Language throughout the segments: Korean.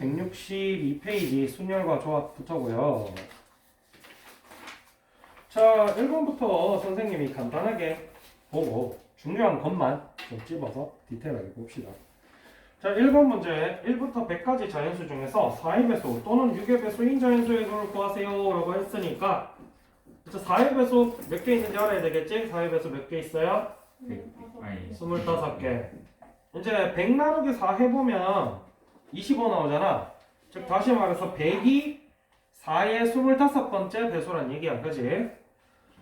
162페이지 순열과 조합부터고요. 자, 1번부터 선생님이 간단하게 보고 중요한 것만 좀 집어서 디테일하게 봅시다. 자, 1번 문제 1부터 100까지 자연수 중에서 4의 배수 또는 6의 배수인 자연수의 수를 구하세요 라고 했으니까 4의 배수 몇 개 있는지 알아야 되겠지? 4의 배수 몇 개 있어요? 25개. 이제 100 나누기 4 해보면 25 나오잖아. 즉 다시 말해서 100이 4의 25번째 배수란 얘기야. 그지?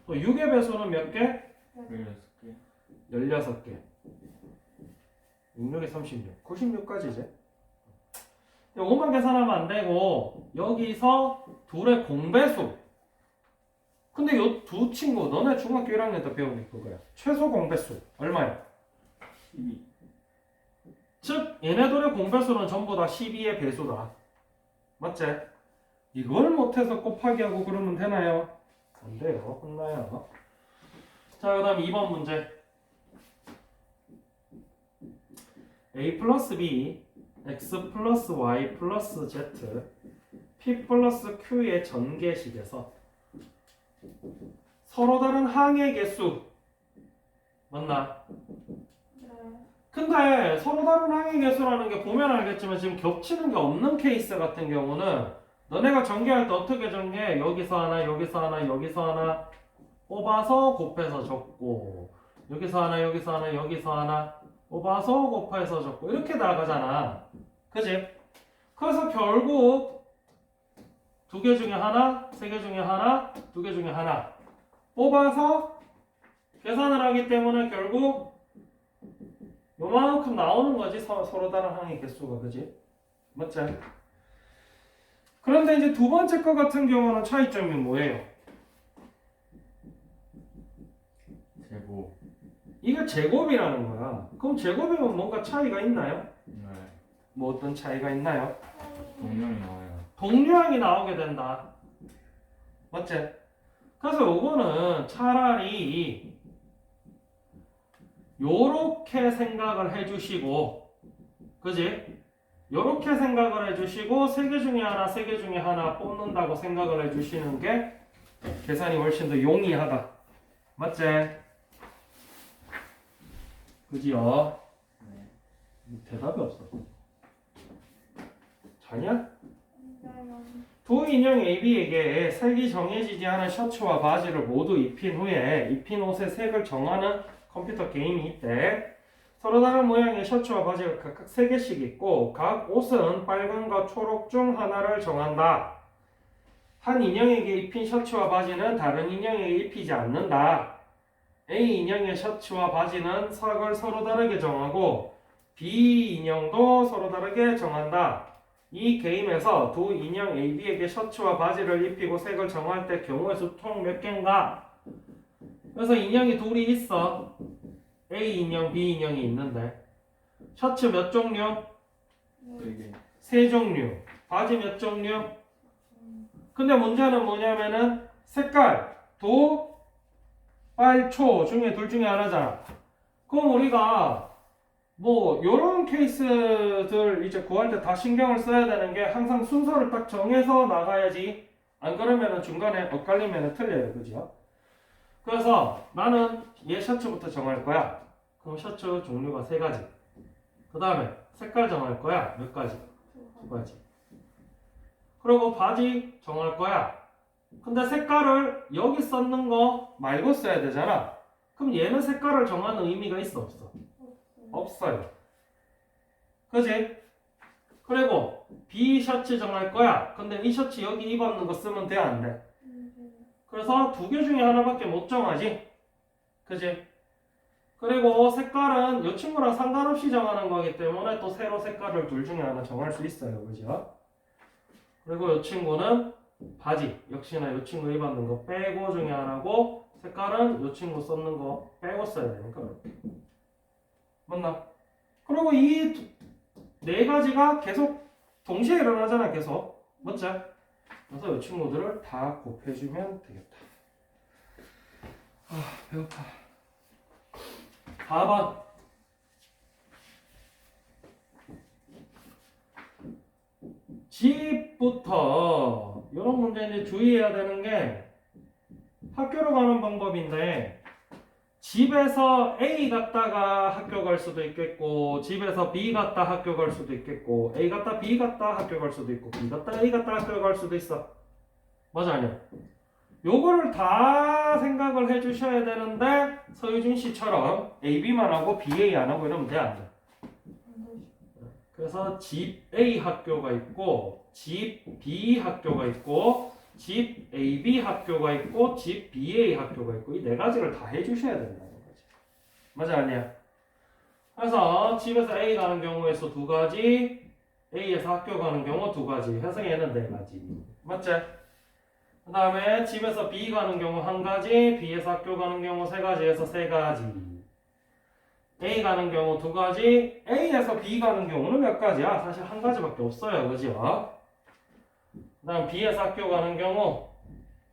또 6의 배수는 몇 개? 16개. 66에 36. 96까지 이제. 요것만 계산하면 안 되고 여기서 둘의 공배수. 근데 요 두 친구 너네 중학교 1학년 때 배운 게 그거야. 최소 공배수 얼마야? 12. 즉 얘네들의 공배수는 전부 다 12의 배수다. 맞지? 이걸 못해서 곱하기 하고 그러면 되나요? 안 돼요. 혼나요. 자, 그 다음 2번 문제. a 플러스 b, x 플러스 y 플러스 z, p 플러스 q의 전개식에서 서로 다른 항의 개수 맞나? 근데 서로 다른 항의 개수라는 게 보면 알겠지만 지금 겹치는 게 없는 케이스 같은 경우는 너네가 전개할 때 어떻게 전개해? 여기서 하나, 여기서 하나, 여기서 하나 뽑아서 곱해서 적고 여기서 하나, 여기서 하나, 여기서 하나 뽑아서 곱해서 적고 이렇게 나가잖아. 그지? 그래서 결국 두 개 중에 하나, 세 개 중에 하나, 두 개 중에 하나 뽑아서 계산을 하기 때문에 결국 요만큼 나오는 거지. 서로 다른 항의 개수가. 그지? 맞지? 그런데 이제 두 번째 거 같은 경우는 차이점이 뭐예요? 제곱. 이게 제곱이라는 거야. 그럼 제곱이면 뭔가 차이가 있나요? 네. 뭐 어떤 차이가 있나요? 동량이 나와요. 동류항이 나오게 된다. 맞지? 그래서 요거는 차라리 요렇게 생각을 해주시고, 그지? 요렇게 생각을 해주시고 세 개 중에 하나, 세 개 중에 하나 뽑는다고 생각을 해주시는 게 계산이 훨씬 더 용이하다. 맞지? 그지요? 네. 대답이 없어. 자냐? 두 인형 AB에게 색이 정해지지 않은 셔츠와 바지를 모두 입힌 후에 입힌 옷의 색을 정하는 컴퓨터 게임이 있대. 서로 다른 모양의 셔츠와 바지가 각각 3개씩 있고 각 옷은 빨간과 초록 중 하나를 정한다. 한 인형에게 입힌 셔츠와 바지는 다른 인형에게 입히지 않는다. A 인형의 셔츠와 바지는 색을 서로 다르게 정하고 B 인형도 서로 다르게 정한다. 이 게임에서 두 인형 A, B에게 셔츠와 바지를 입히고 색을 정할 때 경우의 수 총 몇 개인가? 그래서 인형이 둘이 있어. A 인형, B 인형이 있는데 셔츠 몇 종류? 4개. 3종류. 바지 몇 종류? 근데 문제는 뭐냐면은 색깔, 도, 빨, 초 중에 둘 중에 하나잖아. 그럼 우리가 뭐 요런 케이스들 이제 구할 때 다 신경을 써야 되는 게 항상 순서를 딱 정해서 나가야지. 안 그러면은 중간에 엇갈리면은 틀려요. 그죠? 그래서 나는 얘 셔츠부터 정할 거야. 그럼 셔츠 종류가 3가지. 그 다음에 색깔 정할 거야. 몇 가지? 2가지. 그리고 바지 정할 거야. 근데 색깔을 여기 썼는 거 말고 써야 되잖아. 그럼 얘는 색깔을 정하는 의미가 있어 없어? 없어요. 그지? 그리고 B 셔츠 정할 거야. 근데 이 셔츠 여기 입었는 거 쓰면 돼? 안 돼? 그래서 2개 중에 하나밖에 못 정하지? 그지? 그리고 색깔은 이 친구랑 상관없이 정하는 거기 때문에 또 새로 색깔을 둘 중에 하나 정할 수 있어요. 그죠? 그리고 이 친구는 바지. 역시나 이 친구 입었는 거 빼고 중에 하나고 색깔은 이 친구 썼는 거 빼고 써야 되니까 이렇게. 맞나? 그리고 이 4가지가 계속 동시에 일어나잖아. 계속. 맞지? 그래서 이 친구들을 다 곱해주면 되겠다. 아, 배고파. 4번. 집부터 이런 문제 이제 주의해야 되는 게 학교로 가는 방법인데 집에서 A 갔다가 학교 갈 수도 있겠고 집에서 B 갔다 학교 갈 수도 있겠고 A 갔다 B 갔다 학교 갈 수도 있고 B 갔다 A 갔다 학교 갈 수도 있어. 맞아 아니야? 요거를 다 생각을 해주셔야 되는데 서유진 씨처럼 A, B만 하고 B, A 안 하고 이러면 돼 안 돼? 그래서 집 A 학교가 있고 집 B 학교가 있고 집 AB 학교가 있고 집 BA 학교가 있고 이 네 가지를 다 해주셔야 된다는 거지. 맞아 아니야? 그래서 집에서 A 가는 경우에서 두 가지 A에서 학교 가는 경우 두 가지 해서 얘는 네 가지. 맞지? 그 다음에 집에서 B 가는 경우 한 가지 B에서 학교 가는 경우 세 가지에서 세 가지 A 가는 경우 두 가지 A에서 B 가는 경우는 몇 가지야? 사실 한 가지밖에 없어요. 그죠? 그 다음 B에서 학교 가는 경우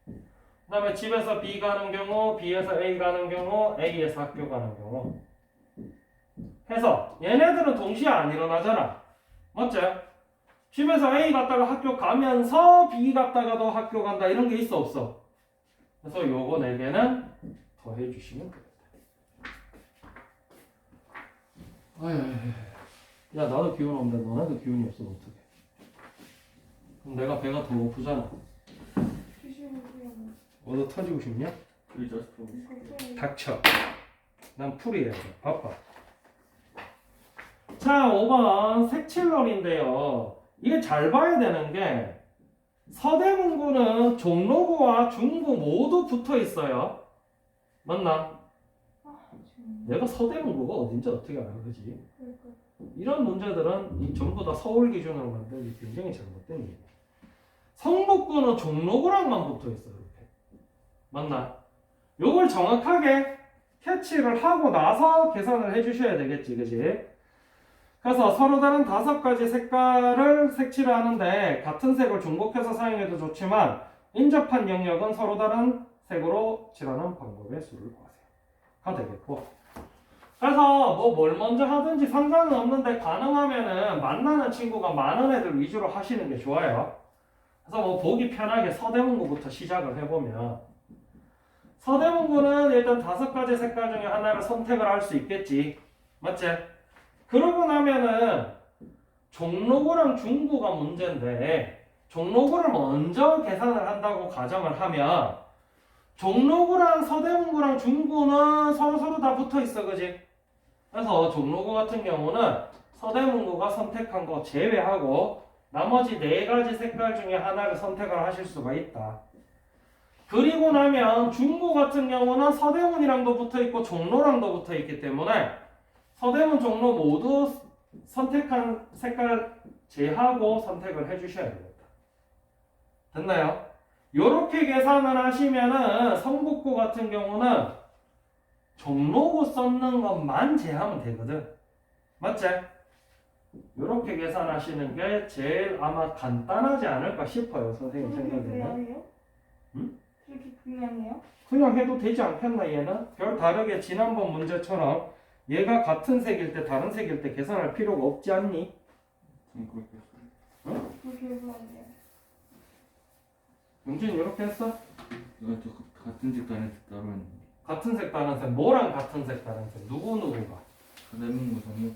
그 다음에 집에서 B 가는 경우 B에서 A 가는 경우 A에서 학교 가는 경우 해서 얘네들은 동시에 안 일어나잖아. 맞지? 집에서 A 갔다가 학교 가면서 B 갔다가도 학교 간다 이런 게 있어 없어? 그래서 요거 4개는 더 해주시면 됩니다. 야 나도 기운 없는데 너네도 기운이 없으면 어떡해? 그럼 내가 배가 더 고프잖아. 너도 터지고 싶냐? 닥쳐. 난 풀이해야 돼. 바빠. 자 5번 색칠놀인데요. 이게 잘 봐야 되는 게 서대문구는 종로구와 중구 모두 붙어 있어요. 맞나? 내가 서대문구가 어딘지 어떻게 알아, 그지? 이런 문제들은 이 전부 다 서울 기준으로 만든 게 굉장히 잘못된 일이야. 성북구는 종로구랑만 붙어 있어, 이렇게. 맞나? 요걸 정확하게 캐치를 하고 나서 계산을 해주셔야 되겠지, 그지? 그래서 서로 다른 5가지 색깔을 색칠을 하는데 같은 색을 중복해서 사용해도 좋지만 인접한 영역은 서로 다른 색으로 칠하는 방법의 수를 구하세요. 가 되겠고. 그래서 뭐 뭘 먼저 하든지 상관은 없는데 가능하면은 만나는 친구가 많은 애들 위주로 하시는 게 좋아요. 그래서 뭐 보기 편하게 서대문구부터 시작을 해보면 서대문구는 일단 5가지 색깔 중에 하나를 선택을 할 수 있겠지. 맞지? 그러고 나면은 종로구랑 중구가 문제인데 종로구를 먼저 계산을 한다고 가정을 하면 종로구랑 서대문구랑 중구는 서로 다 붙어 있어, 그지? 그래서 종로구 같은 경우는 서대문구가 선택한 거 제외하고 나머지 4가지 색깔 중에 하나를 선택을 하실 수가 있다. 그리고 나면 중구 같은 경우는 서대문이랑도 붙어 있고 종로랑도 붙어 있기 때문에 서대문, 종로 모두 선택한 색깔 제하고 선택을 해주셔야 됩니다. 됐나요? 요렇게 계산을 하시면은 성북구 같은 경우는 종로구 썼는 것만 제하면 되거든. 맞지? 요렇게 계산하시는 게 제일 아마 간단하지 않을까 싶어요. 선생님 생각에는. 응? 그렇게 그냥해요? 그냥 해도 되지 않겠나 얘는? 별 다르게 지난번 문제처럼 얘가 같은 색일 때 다른 색일 때 계산할 필요가 없지 않니? 그렇게 해서 안 돼요. 용진이 이렇게 했어? 같은 색 다른 색 따로 했는데 같은 색 다른 색 뭐랑 같은 색 다른 색 누구가? 서대문구 성북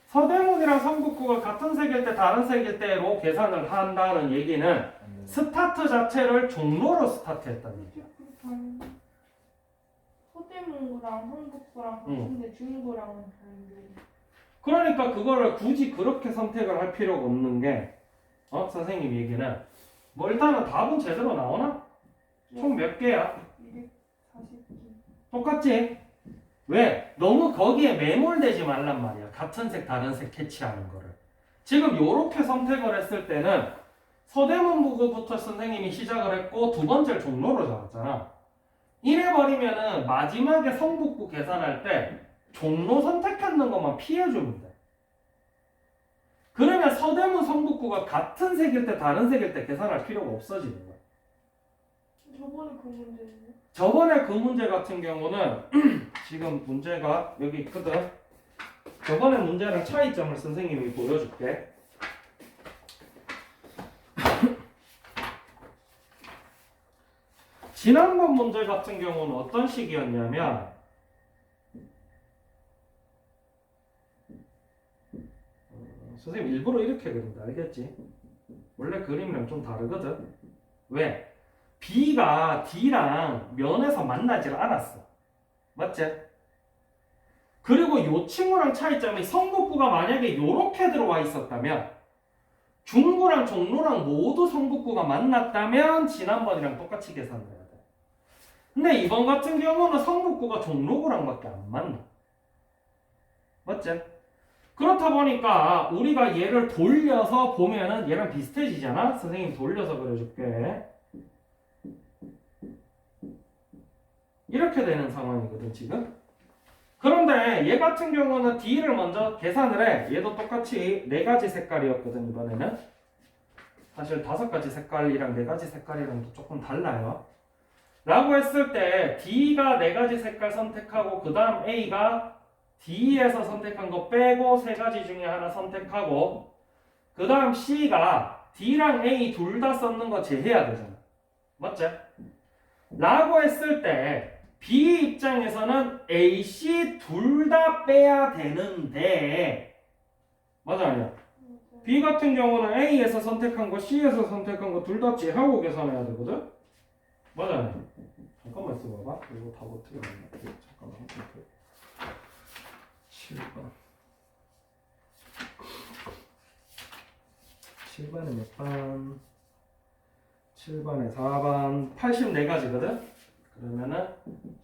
서대문이랑 성북구가 같은 색일 때 다른 색일 때로 계산을 한다는 얘기는 스타트 자체를 종로로 스타트했다는 얘기야. 서대문구랑 성북구랑 같은데 중구랑은 다른데. 그러니까 그거를 굳이 그렇게 선택을 할 필요가 없는 게 선생님 얘기는 뭐 일단은 답은 제대로 나오나? 총 몇 개야? 240개. 똑같지? 왜? 너무 거기에 매몰되지 말란 말이야. 같은 색 다른 색 캐치하는 거를. 지금 요렇게 선택을 했을 때는 서대문구부터 선생님이 시작을 했고 두 번째를 종로로 잡았잖아. 이래버리면은 마지막에 성북구 계산할 때 종로 선택했는 것만 피해주면 돼. 그러면 서대문 성북구가 같은 색일 때 다른 색일 때 계산할 필요가 없어지는 거야. 저번에 그 문제는요? 저번에 그 문제 같은 경우는 지금 문제가 여기 있거든. 저번에 문제랑 차이점을 선생님이 보여줄게. 지난번 문제 같은 경우는 어떤 식이었냐면 선생님 일부러 이렇게 그린다. 알겠지? 원래 그림이랑 좀 다르거든. 왜? B가 D랑 면에서 만나질 않았어. 맞지? 그리고 요 친구랑 차이점이 성북구가 만약에 요렇게 들어와 있었다면 중구랑 종로랑 모두 성북구가 만났다면 지난번이랑 똑같이 계산을 해야 돼. 근데 이번 같은 경우는 성북구가 종로구랑밖에 안 만나. 맞지? 그렇다 보니까 우리가 얘를 돌려서 보면은 얘랑 비슷해지잖아? 선생님 돌려서 그려줄게. 이렇게 되는 상황이거든 지금. 그런데 얘 같은 경우는 D를 먼저 계산을 해. 얘도 똑같이 4가지 색깔이었거든 이번에는. 사실 5가지 색깔이랑 4가지 색깔이랑 또 조금 달라요. 라고 했을 때 D가 4가지 색깔 선택하고 그 다음 A가 D에서 선택한 거 빼고 3가지 중에 하나 선택하고 그 다음 C가 D랑 A 둘 다 썼는 거 제해야 되잖아. 맞지? 라고 했을 때 B 입장에서는 A, C 둘 다 빼야 되는데 맞아 아니야? B 같은 경우는 A에서 선택한 거 C에서 선택한 거 둘 다 제하고 계산해야 되거든? 맞아 아니야? 잠깐만 있어봐봐. 이거 다 어떻게 만나? 잠깐만. 7번 7번에 몇 번? 7번에 4번 84가지거든? 그러면은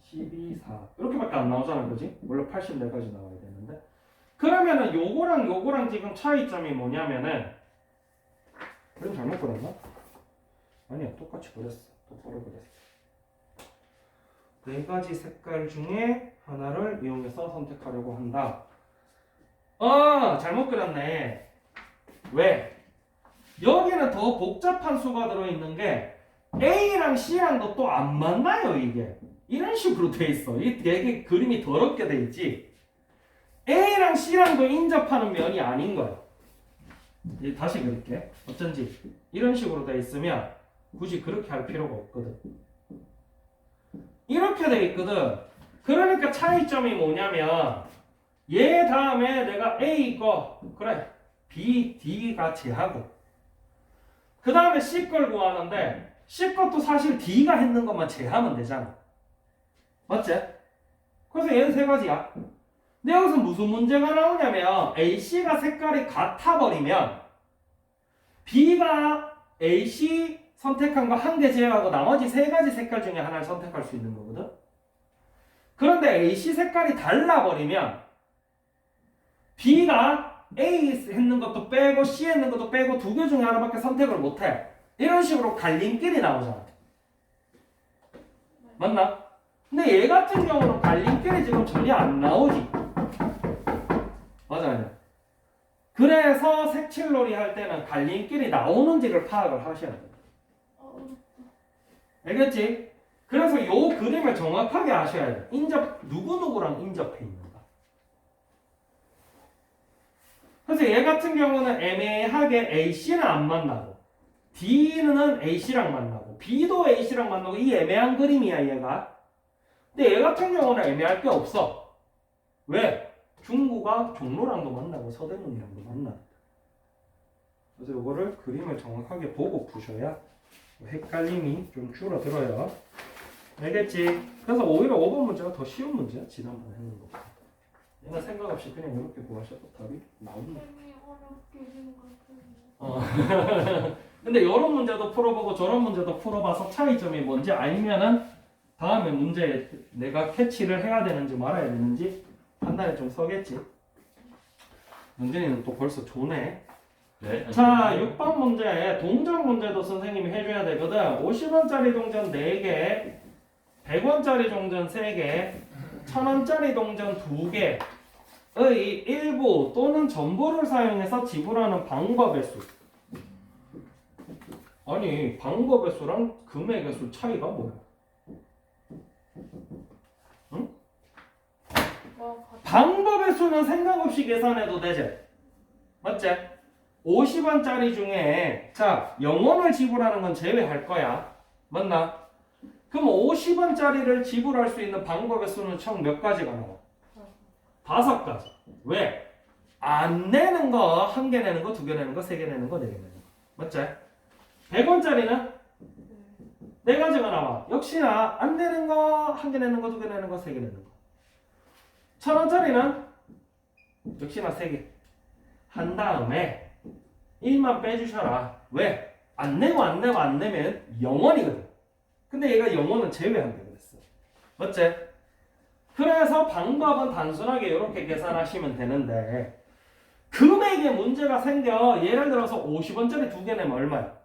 12, 4 이렇게밖에 안 나오잖아 그지? 원래 84가지 나와야 되는데 그러면은 요거랑 지금 차이점이 뭐냐면은 그림 잘못 그렸나? 아니야 똑같이 그렸어. 똑바로 그렸어. 4가지 색깔 중에 하나를 이용해서 선택하려고 한다. 잘못 그렸네. 왜? 여기는 더 복잡한 수가 들어있는 게 A랑 C랑도 또 안 만나요 이게. 이런 식으로 돼 있어. 이 되게 그림이 더럽게 돼 있지. A랑 C랑도 인접하는 면이 아닌 거야. 다시 그릴게. 어쩐지 이런 식으로 돼 있으면 굳이 그렇게 할 필요가 없거든. 이렇게 돼 있거든. 그러니까 차이점이 뭐냐면 얘 다음에 내가 A 거 그래 B, D가 제하고 그 다음에 C 걸 구하는데 C 것도 사실 D가 했는 것만 제하면 되잖아. 맞지? 그래서 얘는 3가지야. 근데 여기서 무슨 문제가 나오냐면 A, C가 색깔이 같아버리면 B가 A, C 선택한 거 1개 제외하고 나머지 3가지 색깔 중에 하나를 선택할 수 있는 거거든. 그런데 A, C 색깔이 달라버리면 B가 A 했는 것도 빼고 C 했는 것도 빼고 2개 중에 하나밖에 선택을 못해. 이런 식으로 갈림길이 나오잖아. 맞나? 근데 얘 같은 경우는 갈림길이 지금 전혀 안 나오지. 맞아 아니야? 그래서 색칠놀이 할 때는 갈림길이 나오는지를 파악을 하셔야 돼요. 알겠지? 그래서 요 그림을 정확하게 아셔야 돼. 누구누구랑 인접해 있는가. 그래서 얘 같은 경우는 애매하게 AC는 안 만나고 D는 AC랑 만나고 B도 AC랑 만나고 이 애매한 그림이야 얘가. 근데 얘 같은 경우는 애매할 게 없어. 왜? 중구가 종로랑도 만나고 서대문이랑도 만나. 그래서 이거를 그림을 정확하게 보고 푸셔야 헷갈림이 좀 줄어들어요. 알겠지? 그래서 오히려 5번 문제가 더 쉬운 문제야. 지난번에 했는 것보다. 얘가 생각 없이 그냥 이렇게 구하셔도 답이 나옵니다. 근데 이런 문제도 풀어보고 저런 문제도 풀어봐서 차이점이 뭔지 알면은 다음에 문제에 내가 캐치를 해야 되는지 말아야 되는지 판단이 좀 서겠지. 영진이는 또 벌써 조네. 네. 자, 6번 문제 동전 문제도 선생님이 해줘야 되거든. 50원짜리 동전 4개, 100원짜리 동전 3개, 1000원짜리 동전 2개의 일부 또는 전부를 사용해서 지불하는 방법의 수. 아니, 방법의 수랑 금액의 수 차이가 뭐야? 응? 방법의 수는 생각 없이 계산해도 되지. 맞지? 50원짜리 중에 자 0원을 지불하는 건 제외할 거야. 맞나? 그럼 50원짜리를 지불할 수 있는 방법의 수는 총 몇 가지가 나와? 5가지. 왜? 안 내는 거, 1개 내는 거, 2개 내는 거, 3개 내는 거, 4개 내는 거. 맞지? 100원짜리는 4가지가 나와. 역시나 안 내는 거, 1개 내는 거, 2개 내는 거, 3개 내는 거. 1000원짜리는 역시나 3개. 한 다음에 1만 빼주셔라. 왜? 안 내면 0원이거든. 근데 얘가 0원은 제외한다 그랬어. 맞지? 그래서 방법은 단순하게 이렇게 계산하시면 되는데 금액에 문제가 생겨. 예를 들어서 50원짜리 2개 내면 얼마야?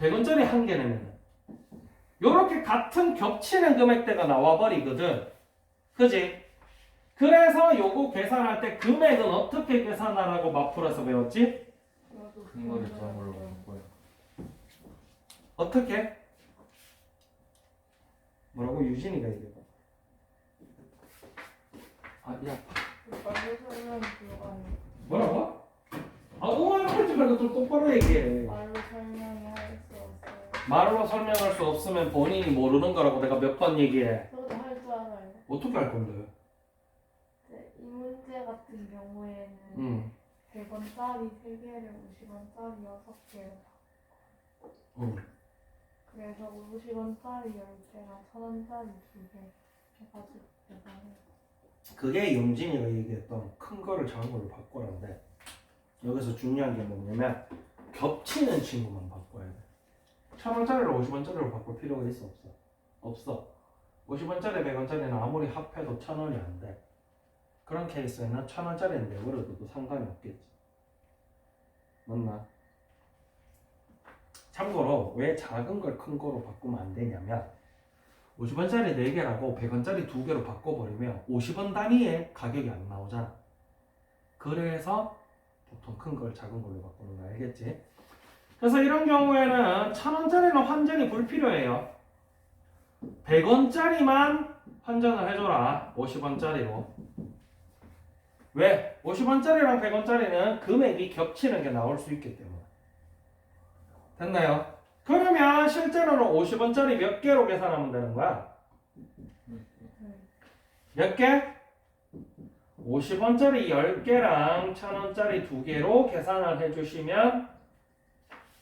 100원짜리 1개 내면 이렇게 같은 겹치는 금액대가 나와버리거든. 그지? 그래서 요거 계산할 때 금액은 어떻게 계산하라고 맞풀어서 배웠지? 큰 거를 작은 걸로 바꿔요. 어떻게? 뭐라고 유진이가 얘기해봐. 아, 야. 말로 설명 들어가요. 뭐라고? 아, 오해하지 말고 좀 똑바로 얘기해. 말로 설명이 할 수 없어요. 말로 설명할 수 없으면 본인이 모르는 거라고 내가 몇 번 얘기해. 저도 할 줄 알아요. 어떻게 할 건데? 네, 이 문제 같은 경우에는 응. 100원짜리 3개를 50원짜리 6개로 응. 그래서 50원짜리 10개랑 1000원짜리 2개 해가지고 계산해요. 그게 용진이가 얘기했던 큰 거를 작은 걸로 바꾸라는데 여기서 중요한 게 뭐냐면 겹치는 친구만 바꿔야 돼. 1000원짜리를 50원짜리로 바꿀 필요가 있어 없어? 없어. 50원짜리 100원짜리는 아무리 합해도 1000원이 안 돼. 그런 케이스에는 1000원짜리는 내버려둬도 상관이 없겠지. 맞나? 참고로 왜 작은 걸 큰 거로 바꾸면 안 되냐면 50원짜리 4개라고 100원짜리 2개로 바꿔버리면 50원 단위의 가격이 안 나오잖아. 그래서 보통 큰 걸 작은 걸로 바꾸는 거 알겠지? 그래서 이런 경우에는 1000원짜리는 환전이 불필요해요. 100원짜리만 환전을 해줘라. 50원짜리로. 왜? 50원짜리랑 100원짜리는 금액이 겹치는 게 나올 수 있기 때문에. 됐나요? 그러면 실제로는 50원짜리 몇 개로 계산하면 되는 거야? 몇 개? 50원짜리 10개랑 1000원짜리 2개로 계산을 해주시면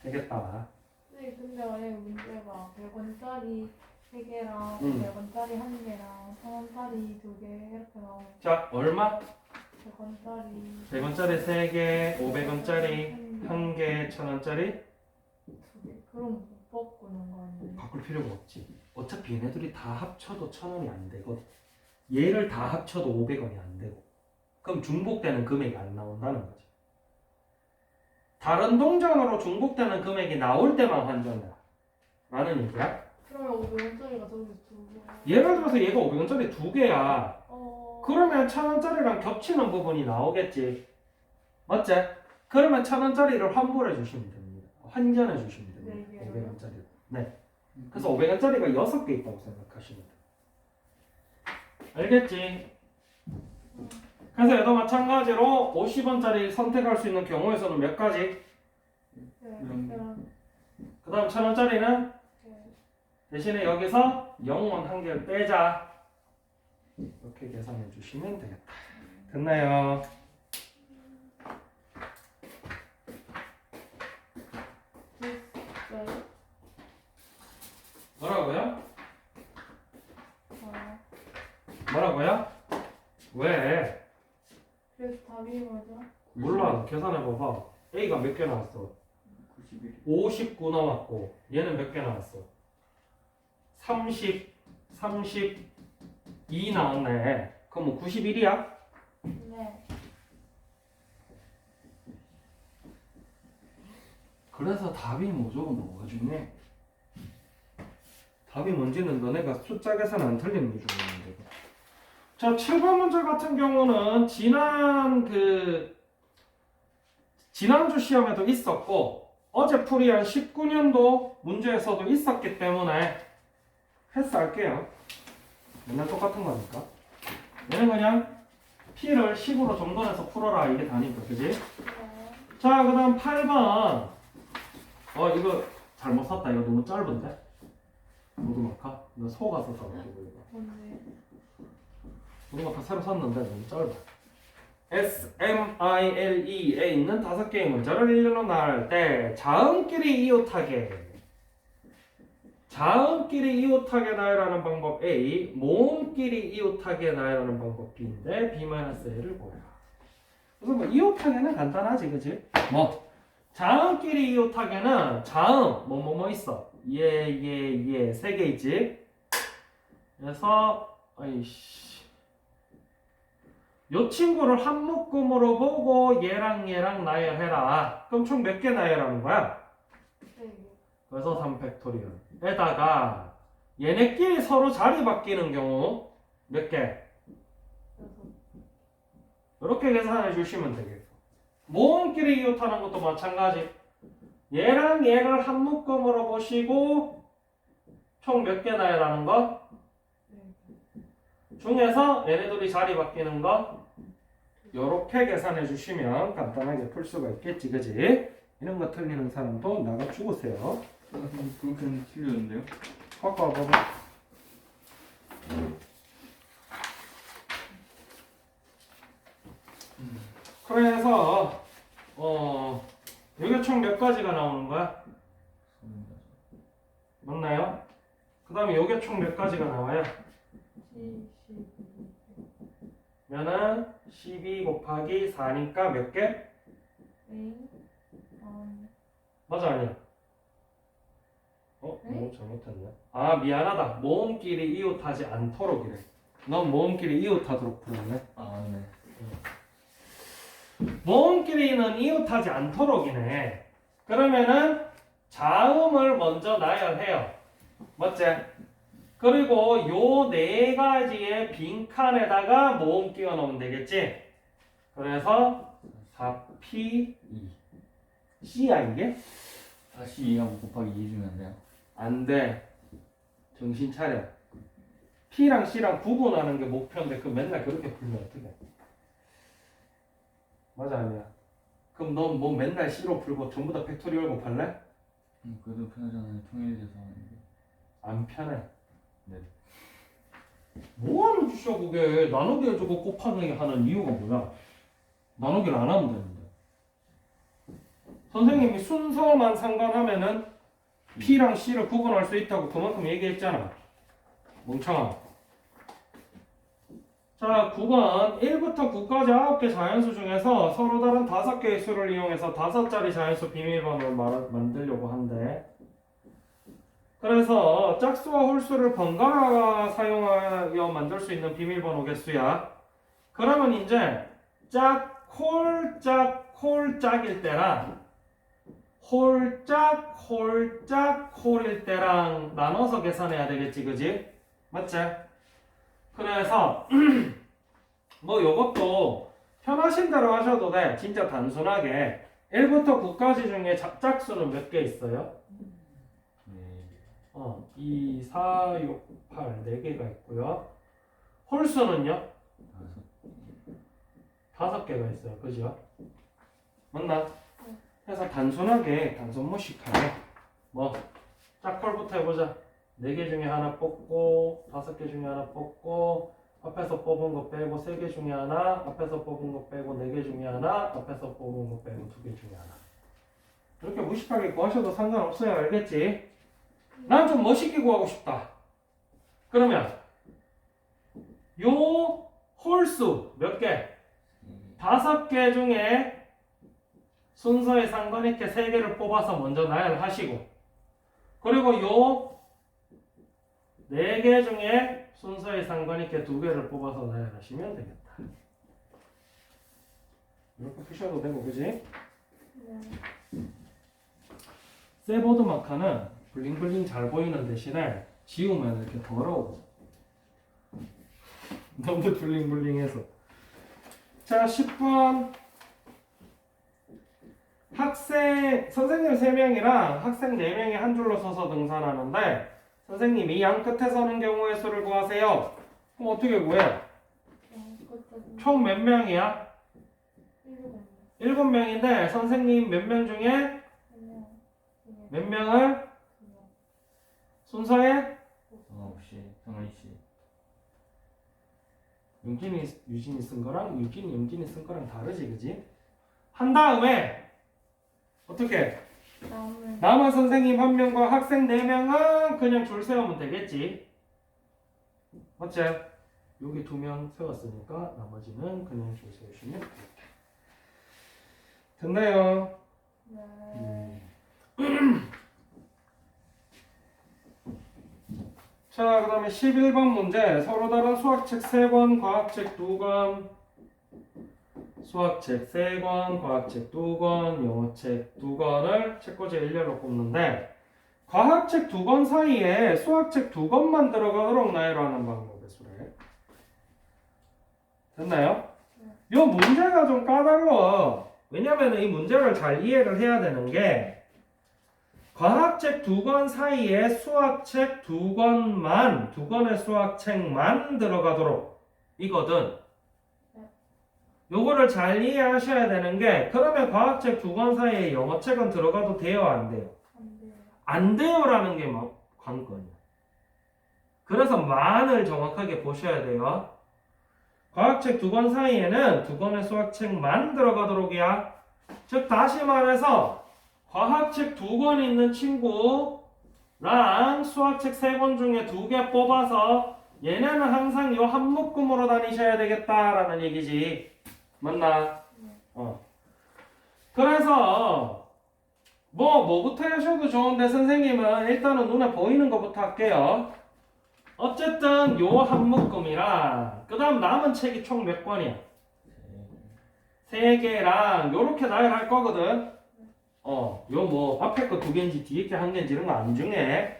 되겠다. 네, 근데 만약에 문제가 100원짜리 3개랑 100원짜리 1개랑 1000원짜리 2개 이렇게 나오면 자, 얼마? 100원짜리 100원짜리 3개, 500원짜리 1개, 1000원짜리 2개 그럼 못 바꾸는 거 아니에요? 바꿀 필요가 없지. 어차피 얘네들이 다 합쳐도 1000원이 안 되거든. 얘를 다 합쳐도 500원이 안 되고. 그럼 중복되는 금액이 안 나온다는 거지. 다른 동전으로 중복되는 금액이 나올 때만 환전해라. 라는 얘기야. 그러면 500원짜리가 저기서 2개 예를 들어서 얘가 500원짜리 2개야. 어... 그러면 1000원짜리랑 겹치는 부분이 나오겠지. 맞지? 그러면 1000원짜리를 환불해 주시면 됩니다. 환전해 주시면 됩니다. 네, 500원짜리. 네. 그래서 500원짜리가 6개 있다고 생각하시면 돼. 알겠지? 그래서 얘도 마찬가지로 50원짜리 선택할 수 있는 경우에서는 몇 가지? 그 다음 1000원짜리는 대신에 여기서 0원 한 개를 빼자. 이렇게 계산해 주시면 되겠다. 됐나요? 뭐라고요? 뭐라고요? 왜? 그래서 답이 뭐죠? 몰라. 계산해 봐봐. A가 몇 개 나왔어? 91. 59 나왔고 얘는 몇 개 나왔어? 32 나왔네. 그럼 뭐 91이야? 네. 그래서 답이 무조건 뭐가 중요해? 답이 뭔지는 너네가 숫자 계산 안 틀리는 게 중요한 거고. 자, 7번 문제 같은 경우는 지난주 시험에도 있었고 어제 풀이한 19년도 문제에서도 있었기 때문에 패스할게요. 맨날 똑같은 거니까. 얘는 그냥 P를 10으로 정돈해서 풀어라 이게 다니까, 그지? 자, 그 다음 8번. 이거 잘못 샀다. 이거 너무 짧은데? 보드마카? 나 속아서 사가지고 이거. 뭔데? 보드마카 새로 샀는데 너무 짧아. SMILE에 있는 5개의 문자를 일렬로 나열 때 자음끼리 이웃하게 나열하는 방법 A, 모음끼리 이웃하게 나열하는 방법 B인데 B-A를 보라. 그래서 뭐 이웃하게는 간단하지, 그치? 뭐 자음끼리 이웃하게는 자음 뭐 있어? 예, 3개 있지? 그래서 아이씨 요 친구를 한 묶음으로 보고 얘랑 나열해라. 그럼 총 몇 개 나열하는 거야? 네. 그래서 3팩토리얼에다가 얘네끼리 서로 자리 바뀌는 경우 몇 개? 이렇게 계산해 주시면 되겠고, 모음끼리 이웃하는 것도 마찬가지. 얘랑 얘를 한 묶음으로 보시고 총 몇 개 나열하는 거? 중에서 얘네들이 자리 바뀌는 거 요렇게 계산해 주시면 간단하게 풀 수가 있겠지, 그지? 이런 거 틀리는 사람도 나가 죽으세요. 그렇게는 틀렸는데요? 갖고 와봐봐. 그래서 이게 총 몇 가지가 나오는 거야? 맞나요? 그 다음에 요게 총 몇 가지가 나와요? 12 12 곱하기 4니까 몇 개? 맞아, 아니야? 너무 잘못했네. 아, 미안하다. 모음끼리 이웃하지 않도록이래. 넌 모음끼리 이웃하도록 풀었네. 아, 네. 모음끼리는 이웃하지 않도록이네. 그러면은 자음을 먼저 나열해요. 맞지? 그리고 요 4가지의 빈칸에다가 모음 끼워 넣으면 되겠지? 그래서 4P 2. C야 이게? 다시 2하고 곱하기 2 주면 안 돼요? 안 돼. 정신 차려. P랑 C랑 구분하는 게 목표인데 그 맨날 그렇게 풀면 어떡해? 맞아, 아니야? 그럼 넌 뭐 맨날 C로 풀고 전부 다 팩토리얼 곱할래? 그래도 편하잖아요. 통일돼서 하는 게. 안 편해. 네. 뭐하는 짓이야 그게. 나누기 해주고 곱하기 하는 이유가 뭐야? 나누기를 안 하면 되는데. 선생님이 순서만 상관하면은 P랑 C를 구분할 수 있다고 그만큼 얘기했잖아. 멍청아. 자, 9번 1부터 9까지 9개 자연수 중에서 서로 다른 5개의 수를 이용해서 5자리 자연수 비밀번호를 만들려고 한대. 그래서 짝수와 홀수를 번갈아 사용하여 만들 수 있는 비밀번호 개수야. 그러면 이제 짝일 때랑 홀일 때랑 나눠서 계산해야 되겠지, 그지? 맞지? 그래서 뭐 요것도 편하신 대로 하셔도 돼. 진짜 단순하게 1부터 9까지 중에 짝수는 몇 개 있어요? 네. 2, 4, 6, 8 4개가 있고요. 홀수는요? 5개가 있어요. 그죠? 맞나? 그래서 단순하게 단순무식하게 뭐 짝홀부터 해보자. 4개 중에 하나 뽑고 5개 중에 하나 뽑고 앞에서 뽑은 거 빼고 3개 중에 하나, 앞에서 뽑은 거 빼고 4개 중에 하나, 앞에서 뽑은 거 빼고 2개 중에 하나. 이렇게 무식하게 구하셔도 상관없어요. 알겠지? 난 좀 멋있게 구하고 싶다. 그러면 요 홀수 몇 개? 5개 중에 순서에 상관있게 3개를 뽑아서 먼저 나열하시고, 그리고 요 4개 중에 순서에 상관있게 2개를 뽑아서 나열하시면 되겠다. 이렇게 푸셔도 되고, 그지? 세보드 마카는 블링블링 잘 보이는 대신에 지우면 이렇게 더러워. 너무 블링블링해서. 자, 10번. 선생님 3명이랑 학생 4명이 한 줄로 서서 등산하는데, 선생님이 양 끝에 서는 경우의 수를 구하세요. 그럼 어떻게 구해? 총 몇 명이야? 7명인데 선생님 몇 명 중에 몇 명을 순서에 정원 씨. 용진이 유진이 쓴 거랑 유진이 용진이 쓴 거랑 다르지, 그지? 한 다음에 어떻게? 다음은 남은 선생님 한 명과 학생 4명은 그냥 줄 세우면 되겠지. 맞지? 여기 2명 세웠으니까 나머지는 그냥 줄 세우시면 돼요. 됐나요? 네. 자, 그 다음에 11번 문제. 서로 다른 수학책 3권, 과학책 2권. 수학책 3권, 과학책 2권, 영어책 2권을 책꽂이 일렬로 꼽는데 과학책 2권 사이에 수학책 2권만 들어가도록 나열하는 방법의 수래. 됐나요? 이 문제가 좀 까다로워. 왜냐면 이 문제를 잘 이해를 해야 되는 게 과학책 2권 사이에 수학책 2권만, 2권의 수학책만 들어가도록 이거든. 요거를 잘 이해하셔야 되는 게 그러면 과학책 2권 사이에 영어책은 들어가도 돼요, 안 돼요? 안 돼요. 안 돼요라는 게 관건이야. 그래서 만을 정확하게 보셔야 돼요. 과학책 2권 사이에는 2권의 수학책만 들어가도록이야. 즉 다시 말해서 과학책 2권 있는 친구랑 수학책 3권 중에 2개 뽑아서 얘네는 항상 요 한 묶음으로 다니셔야 되겠다라는 얘기지. 맞나? 그래서 뭐부터 하셔도 좋은데 선생님은 일단은 눈에 보이는 것부터 할게요. 어쨌든 요 한 묶음이랑 그 다음 남은 책이 총 몇 권이야? 3개랑 요렇게 나열할 거거든. 요 뭐 앞에 거 2개인지 뒤에 거 1개인지 이런 거 안 중요해.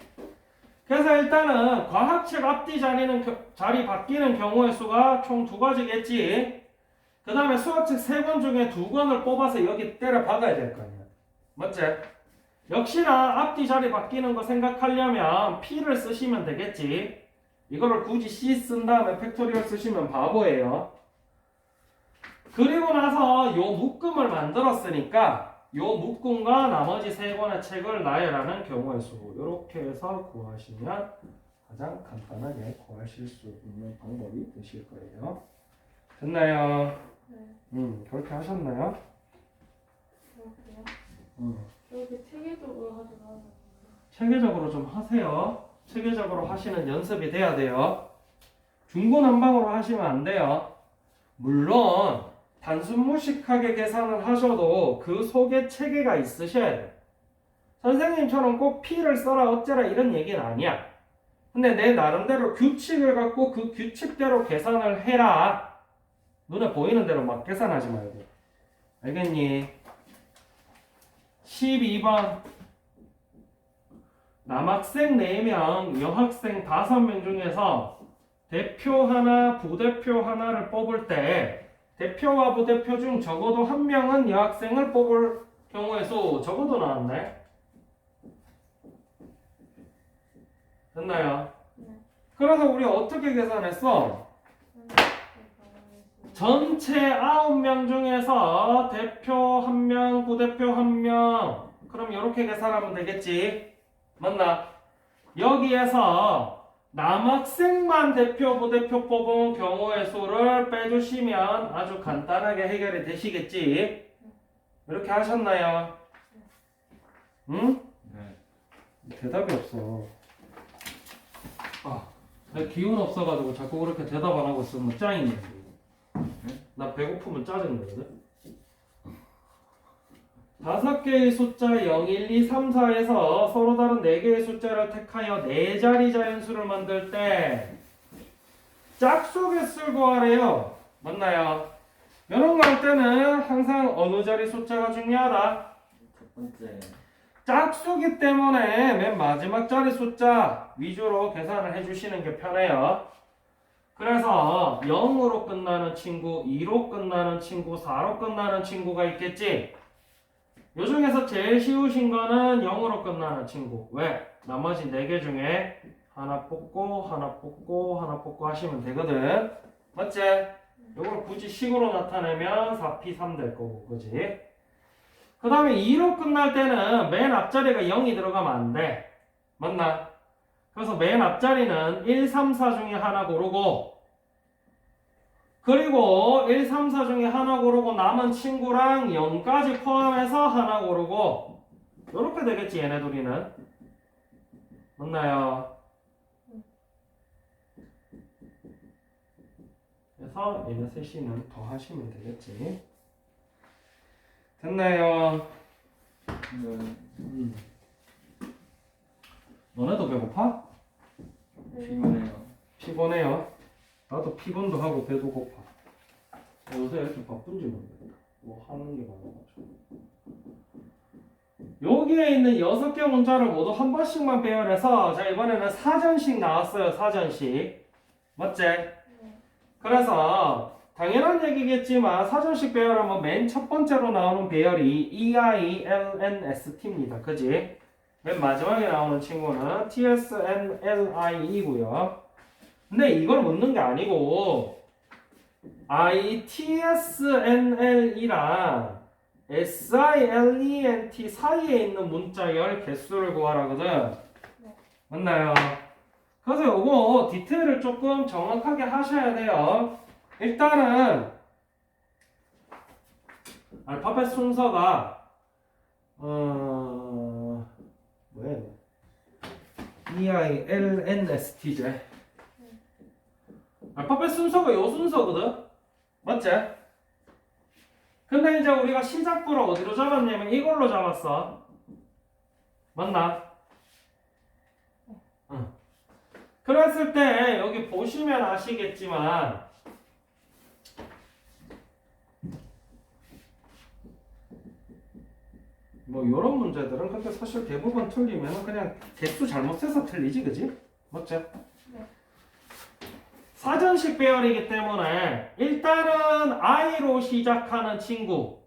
그래서 일단은 과학책 앞뒤 자리 바뀌는 경우의 수가 총 2가지겠지. 그 다음에 수학책 3권 중에 2권을 뽑아서 여기 때려 박아야 될 거 아니야. 맞지? 역시나 앞뒤 자리 바뀌는 거 생각하려면 P를 쓰시면 되겠지. 이거를 굳이 C 쓴 다음에 팩토리얼 쓰시면 바보예요. 그리고 나서 요 묶음을 만들었으니까 요 묶음과 나머지 3권의 책을 나열하는 경우의 수 이렇게 해서 구하시면 가장 간단하게 구하실 수 있는 방법이 되실 거예요. 됐나요? 네. 그렇게 하셨나요? 그렇게요? 이렇게 체계적으로 하지 말아요. 체계적으로 좀 하세요. 체계적으로 하시는 연습이 돼야 돼요. 중구난방으로 하시면 안 돼요. 물론 단순 무식하게 계산을 하셔도 그 속에 체계가 있으셔야 돼요. 선생님처럼 꼭 P를 써라 어쩌라 이런 얘기는 아니야. 근데 내 나름대로 규칙을 갖고 그 규칙대로 계산을 해라. 눈에 보이는 대로 막 계산하지 말고. 알겠니? 12번 남학생 4명, 여학생 5명 중에서 대표 하나, 부대표 하나를 뽑을 때 대표와 부대표 중 적어도 한 명은 여학생을 뽑을 경우의 수 적어도 나왔네. 됐나요? 네. 그래서 우리 어떻게 계산했어? 전체 9명 중에서 대표 1명, 부대표 1명. 그럼 이렇게 계산하면 되겠지. 맞나? 여기에서 남학생만 대표, 부대표 뽑은 경우의 수를 빼주시면 아주 간단하게 해결이 되시겠지. 이렇게 하셨나요? 응? 네. 대답이 없어. 내가 기운 없어가지고 자꾸 그렇게 대답 안 하고 있으면 짱이네. 나 배고프면 짜증나거든. 5개의 숫자 0, 1, 2, 3, 4에서 서로 다른 4개의 숫자를 택하여 4자리 자연수를 만들 때 짝수의 수를 구하래요. 맞나요? 이런 거 할 때는 항상 어느 자리 숫자가 중요하다. 첫 번째. 짝수기 때문에 맨 마지막 자리 숫자 위주로 계산을 해주시는 게 편해요. 그래서 0으로 끝나는 친구, 2로 끝나는 친구, 4로 끝나는 친구가 있겠지. 요 중에서 제일 쉬우신 거는 0으로 끝나는 친구. 왜? 나머지 4개 중에 하나 뽑고 하나 뽑고 하나 뽑고 하시면 되거든. 맞지? 요걸 굳이 식으로 나타내면 4p3 될 거고, 그지? 그 다음에 2로 끝날 때는 맨 앞자리가 0이 들어가면 안 돼. 맞나? 그래서 맨 앞자리는 1, 3, 4 중에 하나 고르고 그리고 1, 3, 4 중에 하나 고르고 남은 친구랑 0까지 포함해서 하나 고르고 요렇게 되겠지 얘네 둘이는. 맞나요? 그래서 얘네 셋이는 더 하시면 되겠지. 됐나요? 네. 너네도 배고파? 피곤해요. 피곤해요. 나도 피곤도 하고 배도 고파. 요새 이렇게 바쁜지 모르겠다. 뭐 하는 게 많아가지고. 여기에 있는 6개 문자를 모두 한 번씩만 배열해서 자 이번에는 사전식 나왔어요. 사전식. 맞지? 그래서 당연한 얘기겠지만 사전식 배열하면 맨 첫 번째로 나오는 배열이 EILNST입니다. 그지? 맨 마지막에 나오는 친구는 TSNLI이고요. 근데 이걸 묻는 게 아니고 ITSNL이랑 SILENT 사이에 있는 문자열 개수를 구하라거든. 맞나요? 그래서 요거 디테일을 조금 정확하게 하셔야 돼요. 일단은 알파벳 순서가 뭐야 이거? EILNST제. 알파벳 순서가 요 순서거든? 맞지? 근데 이제 우리가 시작부를 어디로 잡았냐면 이걸로 잡았어. 맞나? 응. 그랬을 때 여기 보시면 아시겠지만 뭐 이런 문제들은 근데 사실 대부분 틀리면 그냥 개수 잘못 세서 틀리지, 그지? 맞지? 네. 사전식 배열이기 때문에 일단은 I로 시작하는 친구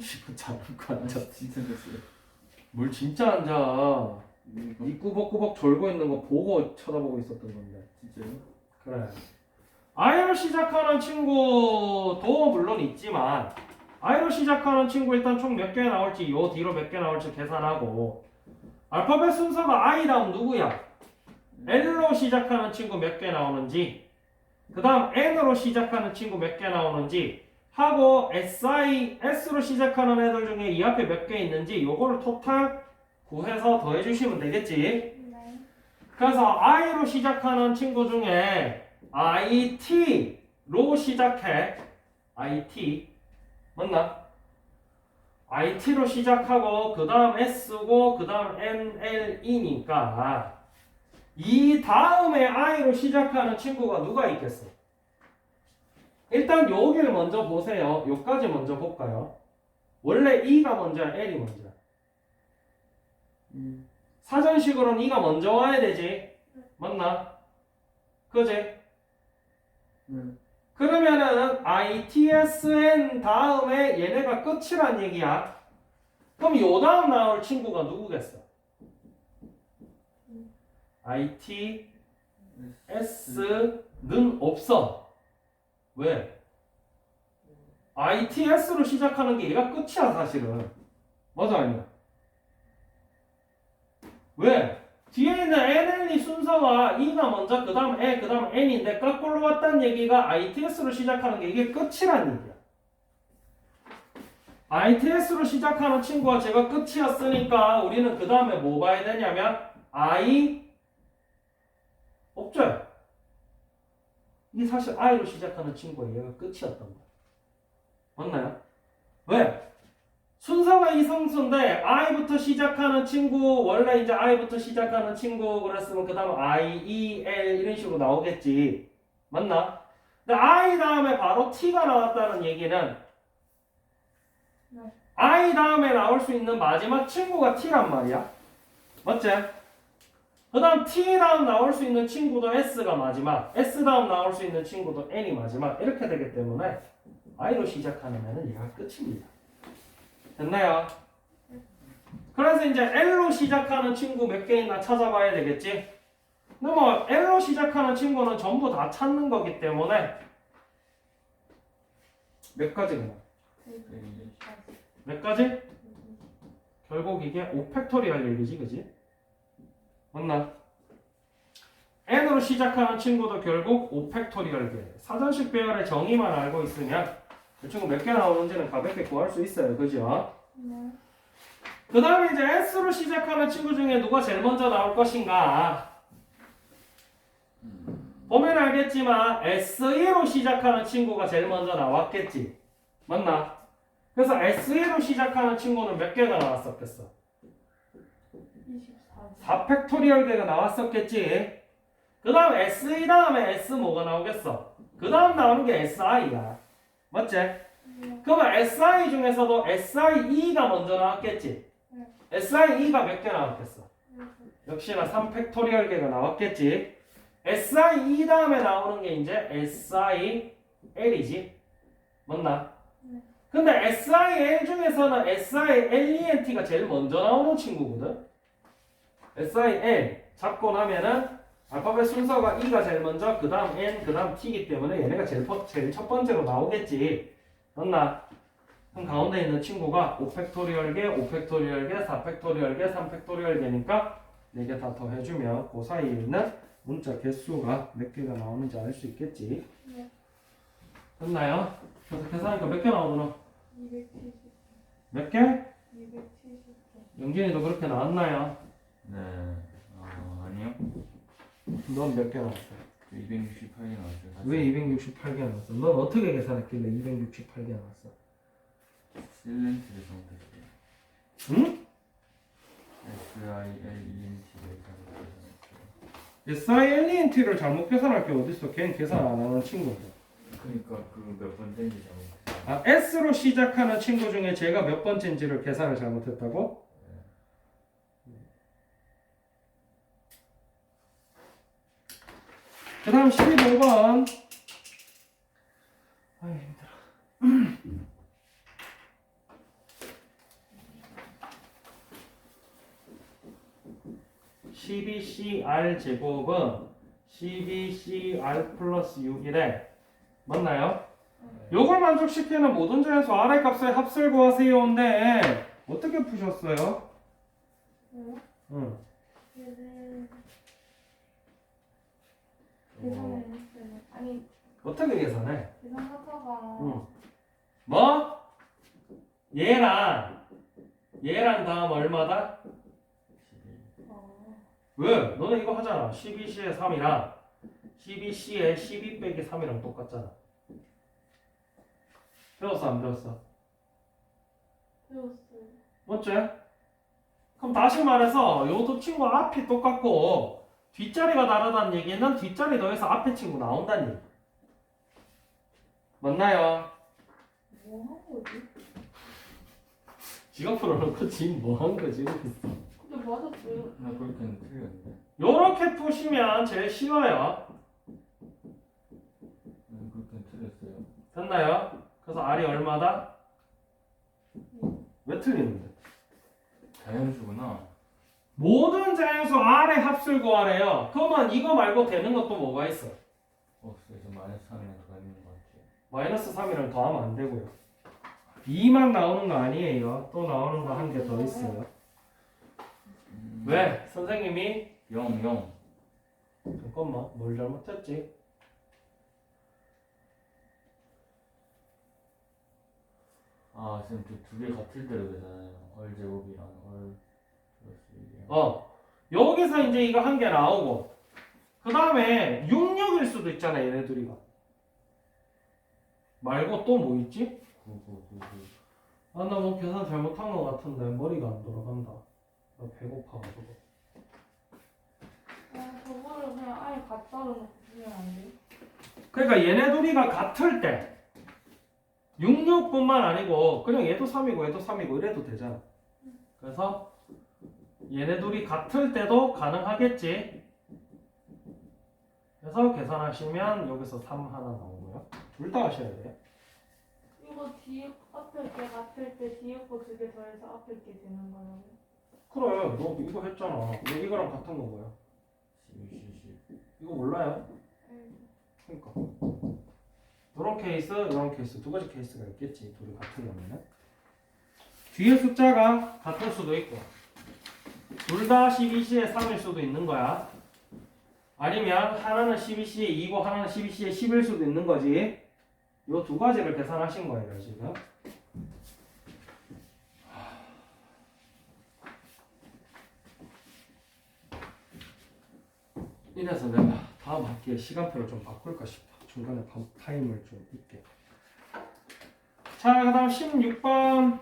지금 자꾸 앉아. 진짜 됐어요. 뭘 진짜 앉아. 이 꾸벅꾸벅 졸고 있는 거 보고 쳐다보고 있었던 건데. 진짜요? 그래. I로 시작하는 친구도 물론 있지만 I로 시작하는 친구 일단 총 몇 개 나올지 요 뒤로 몇 개 나올지 계산하고 알파벳 순서가 I 다음 누구야? L로 시작하는 친구 몇 개 나오는지 그 다음 N으로 시작하는 친구 몇 개 나오는지 하고 S로 시작하는 애들 중에 이 앞에 몇 개 있는지 요거를 토탈 구해서 더해주시면 되겠지. 네. 그래서 I로 시작하는 친구 중에 IT로 시작해. IT 맞나? IT로 시작하고 그 다음 S고 그 다음 NLE니까 이 다음에 I로 시작하는 친구가 누가 있겠어? 일단 여기를 먼저 보세요. 여기까지 먼저 볼까요? 원래 E가 먼저야, L이 먼저야? 사전식으로는 E가 먼저 와야 되지. 맞나? 그지? 그러면은 ITSN 다음에 얘네가 끝이란 얘기야. 그럼 요 다음 나올 친구가 누구겠어? ITS는 없어. 왜? ITS로 시작하는 게 얘가 끝이야 사실은. 맞아 아니야? 왜? 뒤에 있는 NLE 순서가 E가 먼저 그 다음 E 그 다음 N인데 거꾸로 왔다는 얘기가 ITS로 시작하는 게 이게 끝이란 얘기야. ITS로 시작하는 친구가 제가 끝이었으니까 우리는 그 다음에 뭐 봐야 되냐면 I 없죠? 이 사실 I로 시작하는 친구가 얘가 끝이었던 거야. 맞나요? 왜? 순서가 이성수인데 I부터 시작하는 친구 원래 이제 I부터 시작하는 친구 그랬으면 그 다음 I, E, L 이런 식으로 나오겠지. 맞나? 근데 I 다음에 바로 T가 나왔다는 얘기는 네. I 다음에 나올 수 있는 마지막 친구가 T란 말이야. 맞지? 그 다음 T 다음 나올 수 있는 친구도 S가 마지막, S 다음 나올 수 있는 친구도 N이 마지막 이렇게 되기 때문에 I로 시작하는 애는 얘가 끝입니다. 됐나요? 그래서 이제 L로 시작하는 친구 몇 개 있나 찾아봐야 되겠지? 근데 뭐 L로 시작하는 친구는 전부 다 찾는 거기 때문에 몇 가지가 몇 가지? 결국 이게 5팩토리얼 얘기지, 그지? 맞나? n으로 시작하는 친구도 결국 5팩토리얼 개. 사전식 배열의 정의만 알고 있으면 이 친구 몇 개 나오는지는 가볍게 구할 수 있어요, 그죠? 네. 그 다음에 이제 s로 시작하는 친구 중에 누가 제일 먼저 나올 것인가? 보면 알겠지만 SE로 시작하는 친구가 제일 먼저 나왔겠지. 맞나? 그래서 SE로 시작하는 친구는 몇 개가 나왔었겠어? 24. 4팩토리얼 개가 나왔었겠지. 그 다음 SE 다음에 S 뭐가 나오겠어? 그 다음 나오는 게 SI야. 맞지? 그러면 SI 중에서도 SIE가 먼저 나왔겠지. SIE가 몇 개 나왔겠어? 역시나 3팩토리얼 개가 나왔겠지. SIE 다음에 나오는 게 이제 SIL이지. 맞나? 근데 SIL 중에서는 SILENT가 제일 먼저 나오는 친구거든. SIL 잡고 나면은 알파벳 순서가 E가 제일 먼저, 그 다음 N, 그 다음 T이기 때문에 얘네가 제일 첫 번째로 나오겠지. 맞나? 그럼 가운데 있는 친구가 5팩토리얼 개, 5팩토리얼 개, 4팩토리얼 개, 3팩토리얼 개니까 4개 다 더해주면 그 사이에 있는 문자 개수가 몇 개가 나오는지 알 수 있겠지. 네. 됐나요? 그래서 계산하니까 몇 개 나오더라? 270. 몇 개? 270개. 영진이도 그렇게 나왔나요? 네. 아니요. 넌 몇 개 나왔어? 268개 나왔어요. 왜 268개 나왔어? 넌 어떻게 계산했길래 268개 나왔어? 실렌트를 잘못했어요. 응? SILENT를 잘못했어요. SILENT를 잘못 계산할 게 어딨어? 걔는 계산 안 하는 친구인데. 그러니까 그 몇 번째인지 잘못했어요. 아, S로 시작하는 친구 중에 제가 몇 번째인지를 계산을 잘못했다고? 그 다음 15번. 아이 힘들어. (12CR) 제곱은 (12CR) 플러스 6이래. 맞나요? 요걸 만족시키는 모든 자연수 R의 값의 합을 구하세요인데 어떻게 푸셨어요? 응. 계산했어요. 아니, 어떻게 계산해? 계산하다가 응. 뭐? 얘랑 다음 얼마다? 왜? 너네 이거 하잖아. 12C에 3이랑 12C에 12 빼기 3이랑 똑같잖아. 배웠어 안 배웠어? 배웠어요. 맞지? 그럼 다시 말해서 요 두 친구 앞이 똑같고 뒷자리가 다르다는 얘기는 뒷자리 더해서 앞에 친구 나온다는 얘기. 맞나요? 뭐 한 거지? 지가 풀어놓고 지금 뭐 한 거지? 이러고 있어. 근데 맞았어요. 나 그렇게는 틀렸는데. 요렇게 푸시면 제일 쉬워요. 그렇게는 틀렸어요. 됐나요? 그래서 R이 얼마다? 왜 틀리는데? 자연수구나. 모든 자연수 R의 합을 구하래요. 그러면 이거 말고 되는 것도 뭐가 있어? 그래서 마이너스 3이랑 더 있는 것 같아요. 마이너스 3이랑 더하면 안 되고요. 2만 나오는 거 아니에요. 또 나오는 거 한 개 더 있어요. 왜? 선생님이 0, 0. 잠깐만 뭘 잘못했지? 지금 두 개 같을 때로 되잖아요. 얼 제곱이랑 얼 플러스 1이랑. 여기서 이제 이거 한 개 나오고 그 다음에 6, 6일 수도 있잖아 얘네 둘이가. 말고 또 뭐 있지? 9, 9, 9, 9. 아 나 뭐 계산 잘못한 거 같은데 머리가 안 돌아간다. 나 배고파가지고. 저거를 그냥 아예 갖다 놓고 주면 안 돼요? 그러니까 얘네 둘이가 같을 때 66뿐만 아니고 그냥 얘도 3이고 얘도 3이고 이래도 되잖아. 그래서 얘네 둘이 같을 때도 가능하겠지. 그래서 계산하시면 여기서 3 하나 나오고요. 둘 다 하셔야 돼요. 이거 뒤에 앞에 게 같을 때 뒤에 거 두 개 더해서 앞에 게 되는 거라고? 그래 너 이거 했잖아. 왜 이거랑 같은 거 뭐야? 12, 10. 이거 몰라요? 그러니까 그런 케이스, 이런 케이스 두 가지 케이스가 있겠지. 둘이 같으려면은 뒤에 숫자가 같을 수도 있고 둘 다 12C에 3일 수도 있는 거야. 아니면 하나는 12C에 2고 하나는 12C에 10일 수도 있는 거지. 요 두 가지를 계산하신 거예요 지금. 이래서 내가 다음 학기에 시간표를 좀 바꿀까 싶어. 중간에 타임을 좀 있게. 자, 그 다음 16번.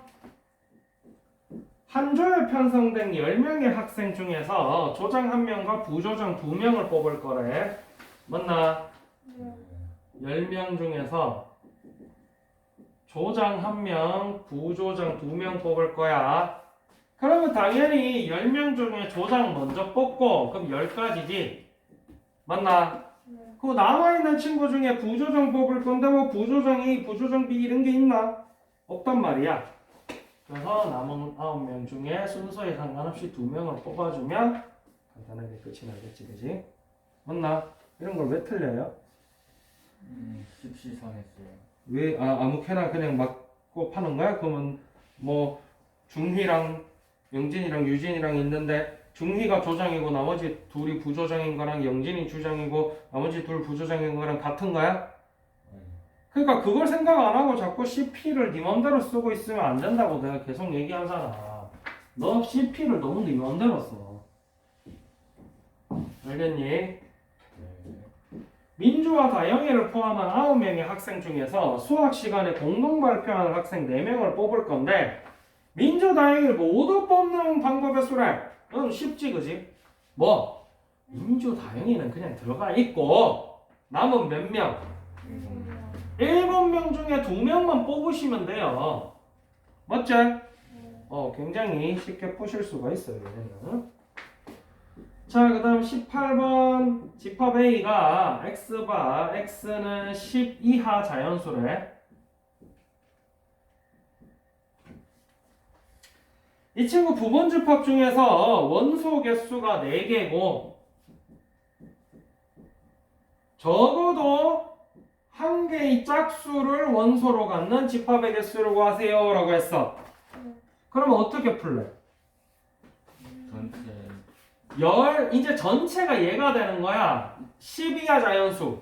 한 조에 편성된 10명의 학생 중에서 조장 1명과 부조장 2명을 뽑을 거래. 맞나? 네. 10명 중에서 조장 1명, 부조장 2명 뽑을 거야. 그러면 당연히 10명 중에 조장 먼저 뽑고 그럼 10가지지. 맞나? 네. 그 남아있는 친구 중에 부조장 뽑을 건데 뭐 부조장 A, 부조장 B 이런 게 있나? 없단 말이야. 그래서 남은 9명 중에 순서에 상관없이 2명을 뽑아주면 간단하게 끝이 나겠지, 그지? 맞나? 이런 걸 왜 틀려요? 십시상했어요. 왜 아무렇게나 그냥 막 꼽하는 거야? 그러면 뭐 중희랑 영진이랑 유진이랑 있는데 중희가 조장이고 나머지 둘이 부조장인 거랑 영진이 주장이고 나머지 둘 부조장인 거랑 같은 거야? 아니. 그러니까 그걸 생각 안 하고 자꾸 CP를 네 맘대로 쓰고 있으면 안 된다고 내가 계속 얘기하잖아. 너 CP를 너무 네 맘대로 써. 알겠니? 네. 민주와 다영이를 포함한 9명의 학생 중에서 수학 시간에 공동 발표하는 학생 4명을 뽑을 건데 민주, 다영이를 모두 뽑는 방법의 수래. 쉽지, 그지? 뭐? 민주, 다영이는 그냥 들어가 있고 남은 몇 명? 7명 중에 2명만 뽑으시면 돼요. 맞지? 굉장히 쉽게 푸실 수가 있어요. 얘는. 자, 그 다음 18번 집합 A가 X바 X는 10 이하 자연수래. 이 친구 부분 집합 중에서 원소 개수가 4개고 적어도 한 개의 짝수를 원소로 갖는 집합의 개수를 구하세요 라고 했어. 그러면 어떻게 풀래? 전체 이제 전체가 얘가 되는 거야. 12야 자연수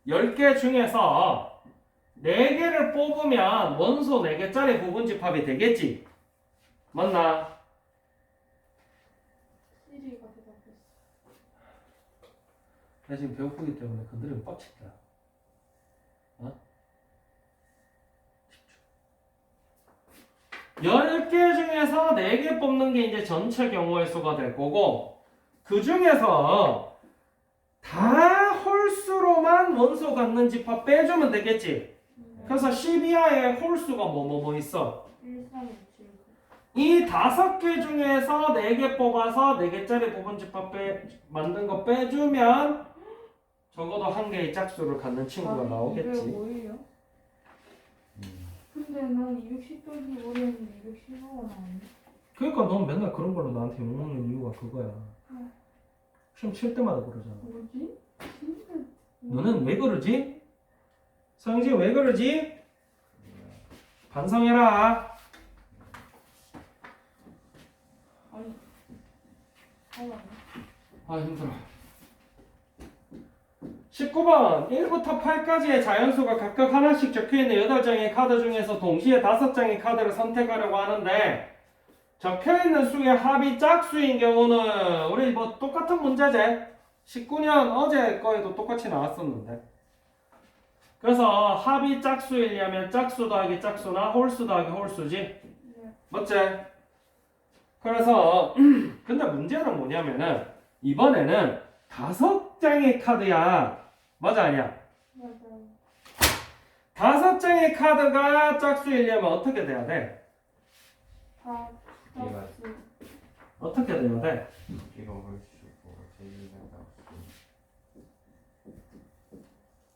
10개 중에서 4개를 뽑으면 원소 4개짜리 부분 집합이 되겠지. 맞나? 시리가 대답했어. 나 지금 배고프기 때문에 건드리면 빡친다. 어? 10개 중에서 4개 뽑는 게 이제 전체 경우의 수가 될 거고 그 중에서 다 홀수로만 원소 갖는 집합 빼주면 되겠지. 그래서 12하에 홀수가 뭐 있어? 1, 3, 2, 7. 이 5개 중에서 4개 뽑아서 4개짜리 부분 집합 만든 거 빼주면 적어도 한 개의 짝수를 갖는 친구가 나오겠지. 205예요? 근데 난 210 빼기 5를 했는데 215가 나왔네. 그러니까 넌 맨날 그런 걸로 나한테 욕먹는 이유가 그거야. 시험 칠 때마다 그러잖아. 뭐지? 진짜. 너는 왜 그러지? 서영지 왜 그러지? 반성해라. 아니. 아니. 아 힘들어. 19번 1부터 8까지의 자연수가 각각 하나씩 적혀있는 8장의 카드 중에서 동시에 5장의 카드를 선택하려고 하는데 적혀있는 수의 합이 짝수인 경우는 우리 뭐 똑같은 문제제 19년 어제 거에도 똑같이 나왔었는데 그래서 합이 짝수이려면 짝수 더하기 짝수나 홀수 더하기 홀수지. 네. 맞지? 그래서 근데 문제는 뭐냐면은 이번에는 5장의 카드야. 맞아 아니야? 맞아요. 5장의 카드가 짝수이려면 어떻게 돼야 돼? 다 얘가 짝수. 어떻게 돼야 돼? 이거 홀수고 제일가 짝수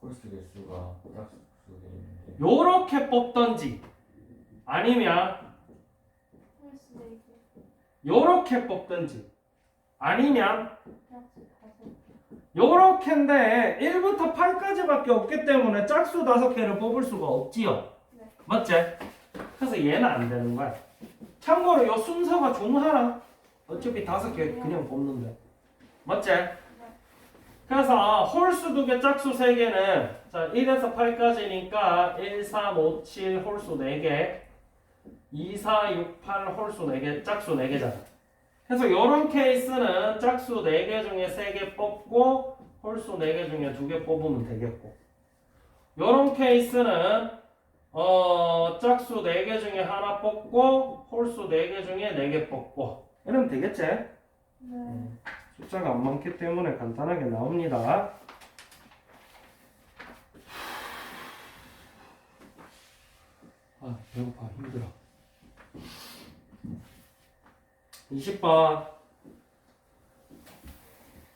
홀수 개수가 짝수 되는데 요렇게 뽑던지 아니면 홀수 4개. 요렇게 뽑던지 아니면 짝수 5개. 요렇게인데 1부터 8까지밖에 없기 때문에 짝수 5개를 뽑을 수가 없지요. 네. 맞지? 그래서 얘는 안 되는 거야. 참고로 요 순서가 중 하나. 어차피 5개 그냥 뽑는데. 맞지? 그래서 홀수 2개, 짝수 3개는 자 1에서 8까지니까 1, 3, 5, 7 홀수 4개 2, 4, 6, 8 홀수 4개, 짝수 4개잖아. 그래서 요런 케이스는 짝수 4개 중에 3개 뽑고 홀수 4개 중에 2개 뽑으면 되겠고 요런 케이스는 짝수 4개 중에 하나 뽑고 홀수 4개 중에 4개 뽑고 이러면 되겠지? 네. 숫자가 안 많기 때문에 간단하게 나옵니다. 아 배고파 힘들어. 20번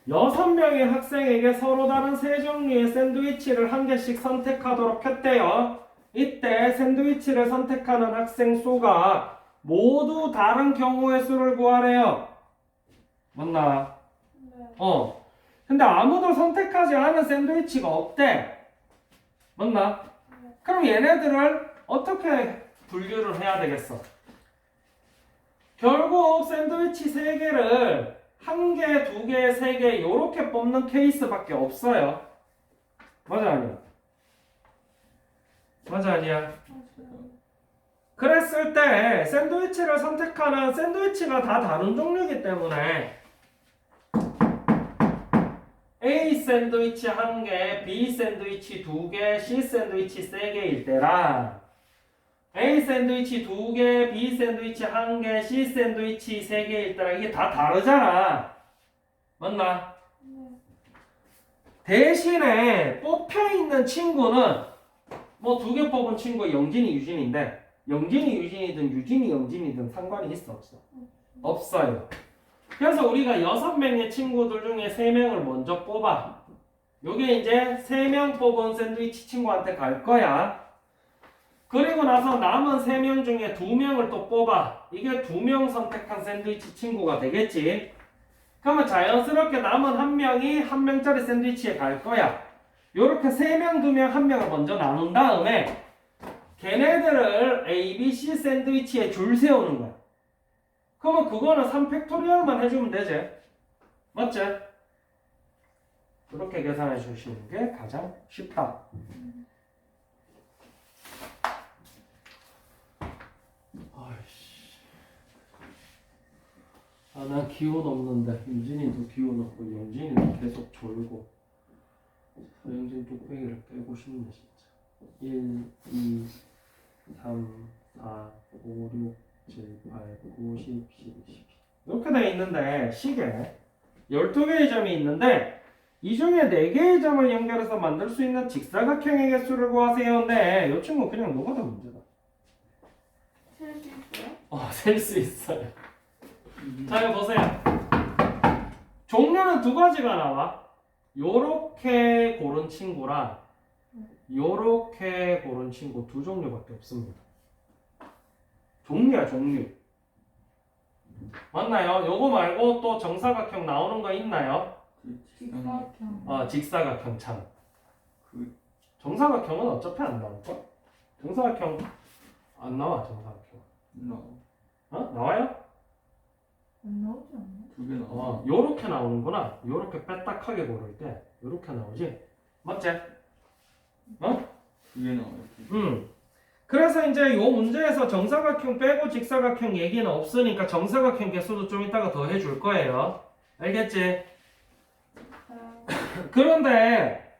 6명의 학생에게 서로 다른 세 종류의 샌드위치를 한 개씩 선택하도록 했대요. 이때 샌드위치를 선택하는 학생 수가 모두 다른 경우의 수를 구하래요. 맞나? 네. 근데 아무도 선택하지 않은 샌드위치가 없대. 맞나? 그럼 얘네들을 어떻게 분류를 해야 되겠어? 결국 샌드위치 3개를 1개, 2개, 3개 요렇게 뽑는 케이스밖에 없어요. 맞아 아니야? 맞아 아니야? 그랬을 때 샌드위치를 선택하는 샌드위치가 다 다른 종류이기 때문에 A 샌드위치 1개, B 샌드위치 2개, C 샌드위치 3개일 때랑 A 샌드위치 2개, B 샌드위치 1개, C 샌드위치 3개일 때랑 이게 다 다르잖아. 맞나? 대신에 뽑혀있는 친구는 뭐 2개 뽑은 친구 영진이, 유진인데 영진이, 유진이든 유진이, 영진이든 상관이 있어 없어? 없어요. 그래서 우리가 6명의 친구들 중에 3명을 먼저 뽑아. 요게 이제 3명 뽑은 샌드위치 친구한테 갈 거야. 그리고 나서 남은 3명 중에 2명을 또 뽑아. 이게 2명 선택한 샌드위치 친구가 되겠지. 그러면 자연스럽게 남은 1명이 1명짜리 샌드위치에 갈 거야. 요렇게 3명, 2명, 1명을 먼저 나눈 다음에 걔네들을 A, B, C 샌드위치에 줄 세우는 거야. 그러면 그거는 3팩토리얼만 해주면 되지. 맞지? 그렇게 계산해 주시는 게 가장 쉽다. 아이씨. 난 기운 없는데 유진이도 기운 없고 영진이도 계속 졸고 영진 뚝배기를 깨고 싶네 진짜. 1, 2, 3, 4, 5, 6, 7, 8, 9, 10, 11, 12 이렇게 되어 있는데 시계 12개의 점이 있는데 이 중에 4개의 점을 연결해서 만들 수 있는 직사각형의 개수를 구하세요. 근데 이 친구 그냥 녹아도 문제다. 셀 수 있어요? 셀 수 있어요. 자, 이거 보세요. 종류는 2가지가 나와. 요렇게 고른 친구랑 요렇게 고른 친구 2종류밖에 없습니다. 종류야, 종류. 맞나요? 요거 말고 또 정사각형 나오는 거 있나요? 직사각형. 직사각형 참. 그 정사각형은 어차피 안 나올까? 정사각형 안 나와, 정사각형. 나와요? 안 나오지 않나? 2개 나와. 요렇게 나오는구나. 요렇게 빼딱하게 고를 때 요렇게 나오지? 맞지? 2개 나와요. 그래서 이제 요 문제에서 정사각형 빼고 직사각형 얘기는 없으니까 정사각형 개수도 좀 이따가 더 해줄 거예요. 알겠지? 그런데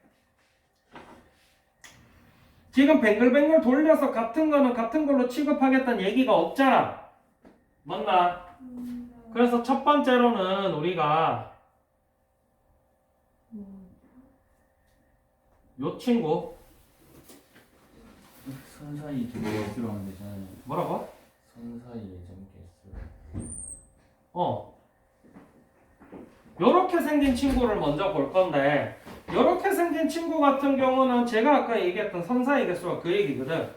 지금 뱅글뱅글 돌려서 같은 거는 같은 걸로 취급하겠다는 얘기가 없잖아. 맞나? 그래서 첫 번째로는 우리가 요 친구 선 사이 두 개수로 하면 되잖아요. 뭐라고? 선 사이의 점 개수. 요렇게 생긴 친구를 먼저 볼 건데 요렇게 생긴 친구 같은 경우는 제가 아까 얘기했던 선 사이 개수가 그 얘기거든.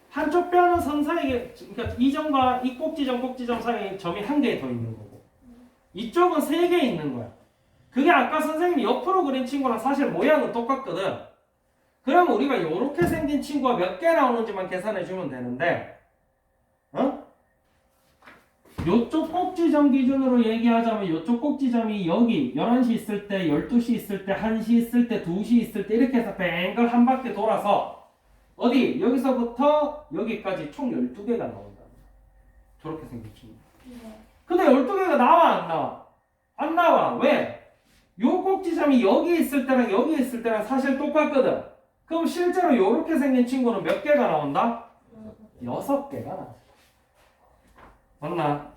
한쪽 뼈는 선 사이에 그러니까 이 점과 이 꼭지점 꼭지점 사이에 점이 1개 더 있는 거고 이쪽은 3개 있는 거야. 그게 아까 선생님이 옆으로 그린 친구랑 사실 모양은 똑같거든. 그럼 우리가 이렇게 생긴 친구가 몇 개 나오는지만 계산해 주면 되는데, 어? 요쪽 꼭지점 기준으로 얘기하자면 요쪽 꼭지점이 여기 11시 있을 때, 12시 있을 때, 1시 있을 때, 2시 있을 때 이렇게 해서 뱅글 한 바퀴 돌아서 어디? 여기서부터 여기까지 총 12개가 나온다. 저렇게 생긴 친구. 네. 근데 12개가 나와 안 나와? 안 나와. 왜? 요 꼭지점이 여기 있을 때랑 여기 있을 때랑 사실 똑같거든. 그럼 실제로 요렇게 생긴 친구는 몇 개가 나온다? 6개가 나와. 맞나?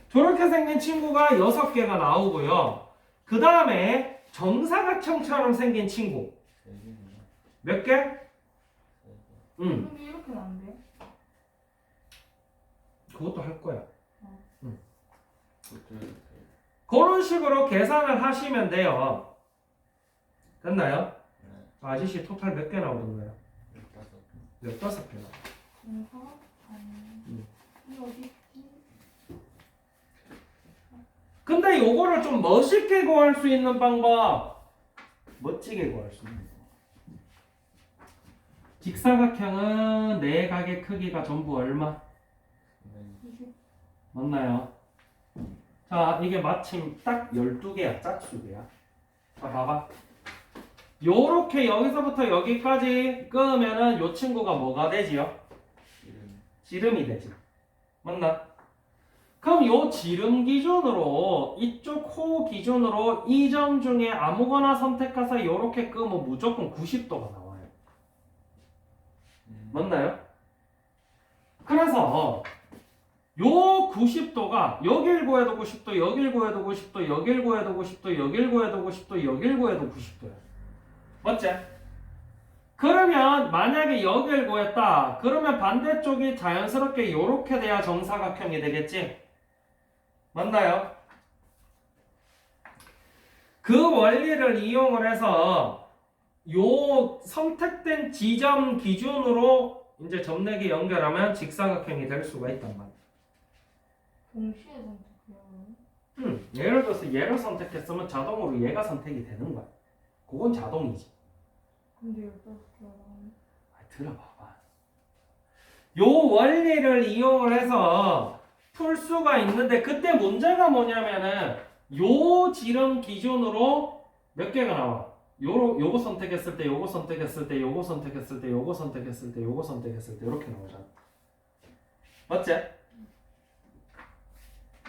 저렇게 생긴 친구가 6개가 나오고요. 그 다음에 정사각형처럼 생긴 친구. 세 개네요. 몇 개? 세 개. 근데 이렇게는 안 돼. 그것도 할 거야. 그것도 이렇게. 그런 식으로 계산을 하시면 돼요. 됐나요? 네. 아저씨 토탈 몇 개 나오던가요? 15개. 15개 나와. 그래서 이 어디 있지? 근데 요거를 좀 멋있게 구할 수 있는 방법, 멋지게 구할 수 있는 방법. 직사각형은 내각의 크기가 전부 얼마? 네. 20. 맞나요? 자, 이게 마침 딱 12개야, 짝수개야. 자, 봐봐. 요렇게 여기서부터 여기까지 끄면은 요 친구가 뭐가 되지요? 지름. 지름이 되지. 맞나? 그럼 요 지름 기준으로 이쪽 호 기준으로 이 점 중에 아무거나 선택해서 요렇게 끄면 무조건 90도가 나와요. 맞나요? 그래서 요 90도가 여길 구해도 90도, 여길 구해도 90도, 여길 구해도 90도, 여길 구해도 90도, 여길 구해도 90도야. 맞지? 그러면 만약에 여길 구했다. 그러면 반대쪽이 자연스럽게 요렇게 돼야 정사각형이 되겠지? 맞나요? 그 원리를 이용을 해서 요 선택된 지점 기준으로 이제 점내기 연결하면 직사각형이 될 수가 있단 말이야. 동시에 선택해요. 예를 들어서 얘를 선택했으면 자동으로 얘가 선택이 되는 거야. 그건 자동이지. 근데 15개랑 들어봐봐. 요 원리를 이용을 해서 풀 수가 있는데 그때 문제가 뭐냐면은 요 지름 기준으로 몇 개가 나와? 요거 선택했을 때, 요거 선택했을 때, 요거 선택했을 때, 요거 선택했을 때, 요거 선택했을 때 이렇게 나오잖아. 맞지?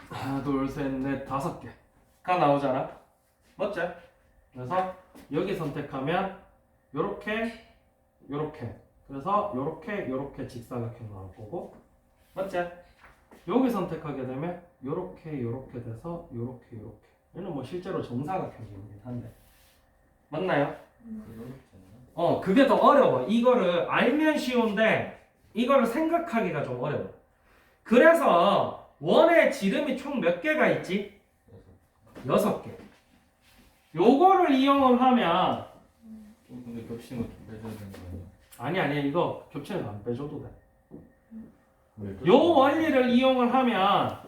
하나, 둘, 셋, 넷, 5개가 나오잖아. 맞지? 그래서 여기 선택하면 요렇게, 요렇게. 그래서 요렇게, 요렇게 직사각형 나올 거고. 맞지? 여기 선택하게 되면 요렇게, 요렇게 돼서 요렇게, 요렇게. 얘는 뭐 실제로 정사각형이긴 한데. 맞나요? 그렇잖아요. 그게 더 어려워. 이거를 알면 쉬운데 이거를 생각하기가 좀 어려워. 그래서 원의 지름이 총 몇 개가 있지? 6개. 요거를 이용을 하면 근데 겹친 것도 빼줘야 되는 거 아니에요? 아니 이거 겹치는 거 안 빼줘도 돼. 왜 요 원리를 이용을 하면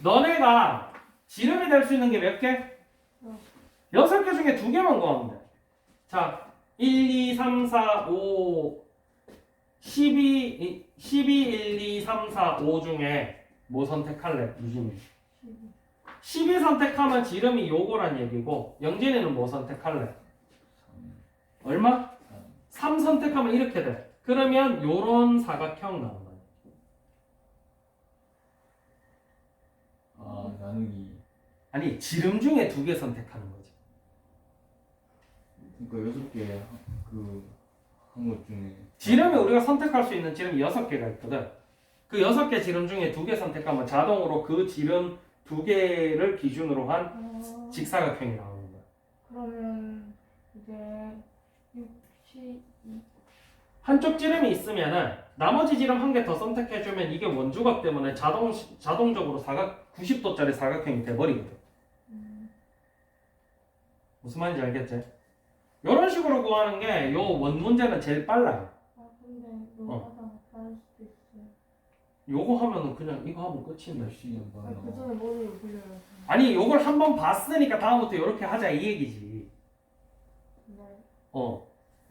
너네가 지름이 될 수 있는 게 몇 개? 6개 중에 2개만 구하면 돼. 자, 1, 2, 3, 4, 5, 12, 1, 2, 3, 4, 5 중에 뭐 선택할래? 유진이. 12 선택하면 지름이 요거란 얘기고 영진이는 뭐 선택할래? 얼마? 3 선택하면 이렇게 돼. 그러면 요런 사각형 나온다. 아, 나누기. 아니, 지름 중에 2개 선택하는 거지. 그러니까 6개 한 것 중에 지름에 우리가 선택할 수 있는 지름이 6개가 있거든. 그 6개 지름 중에 2개 선택하면 자동으로 그 지름 2개를 기준으로 한 직사각형이 나오는 거야. 그러면 이제 60 한쪽 지름이 있으면은 나머지 지름 한 개 더 선택해주면 이게 원주각 때문에 자동적으로 90도짜리 사각형이 돼버리거든. 무슨 말인지 알겠지? 이런 식으로 구하는 게 요 원 문제는 제일 빨라요. 근데 너무 하다가 빠를 수도 있어요. 요거 하면은 그냥 이거 하면 끝인데. 시간 아, 봐요. 그 전에 머리를 굴려요. 아니 요걸 한번 봤으니까 다음부터 이렇게 하자 이 얘기지. 네.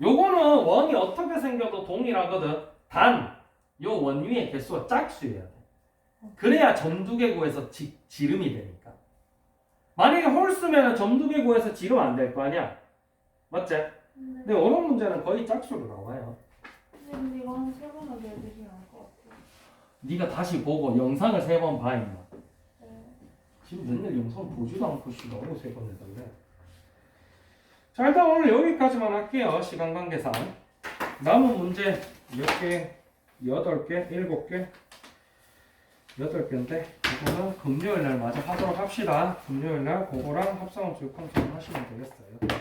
요거는 원이 어떻게 생겨도 동일하거든. 단 요 원 위의 개수가 짝수여야 돼. 그래야 점 두 개 구해서 지름이 되니까. 만약에 홀수면은 점 두 개 구해서 지름 안 될 거 아니야. 맞지? 근데 어려운 문제는 거의 짝수로 나와요. 근데 이거 한 3번은 내주시면 알 것 같아요. 네가 다시 보고 영상을 3번 봐 임마. 네. 지금 맨날 영상 보지도 않고 씨 너무 3번 해달래. 자 일단 오늘 여기까지만 할게요. 시간 관계상. 남은 문제 몇 개? 8개? 7개? 8개인데 그거는 금요일날 마저 하도록 합시다. 금요일날 그거랑 합성함수 6항점 하시면 되겠어요.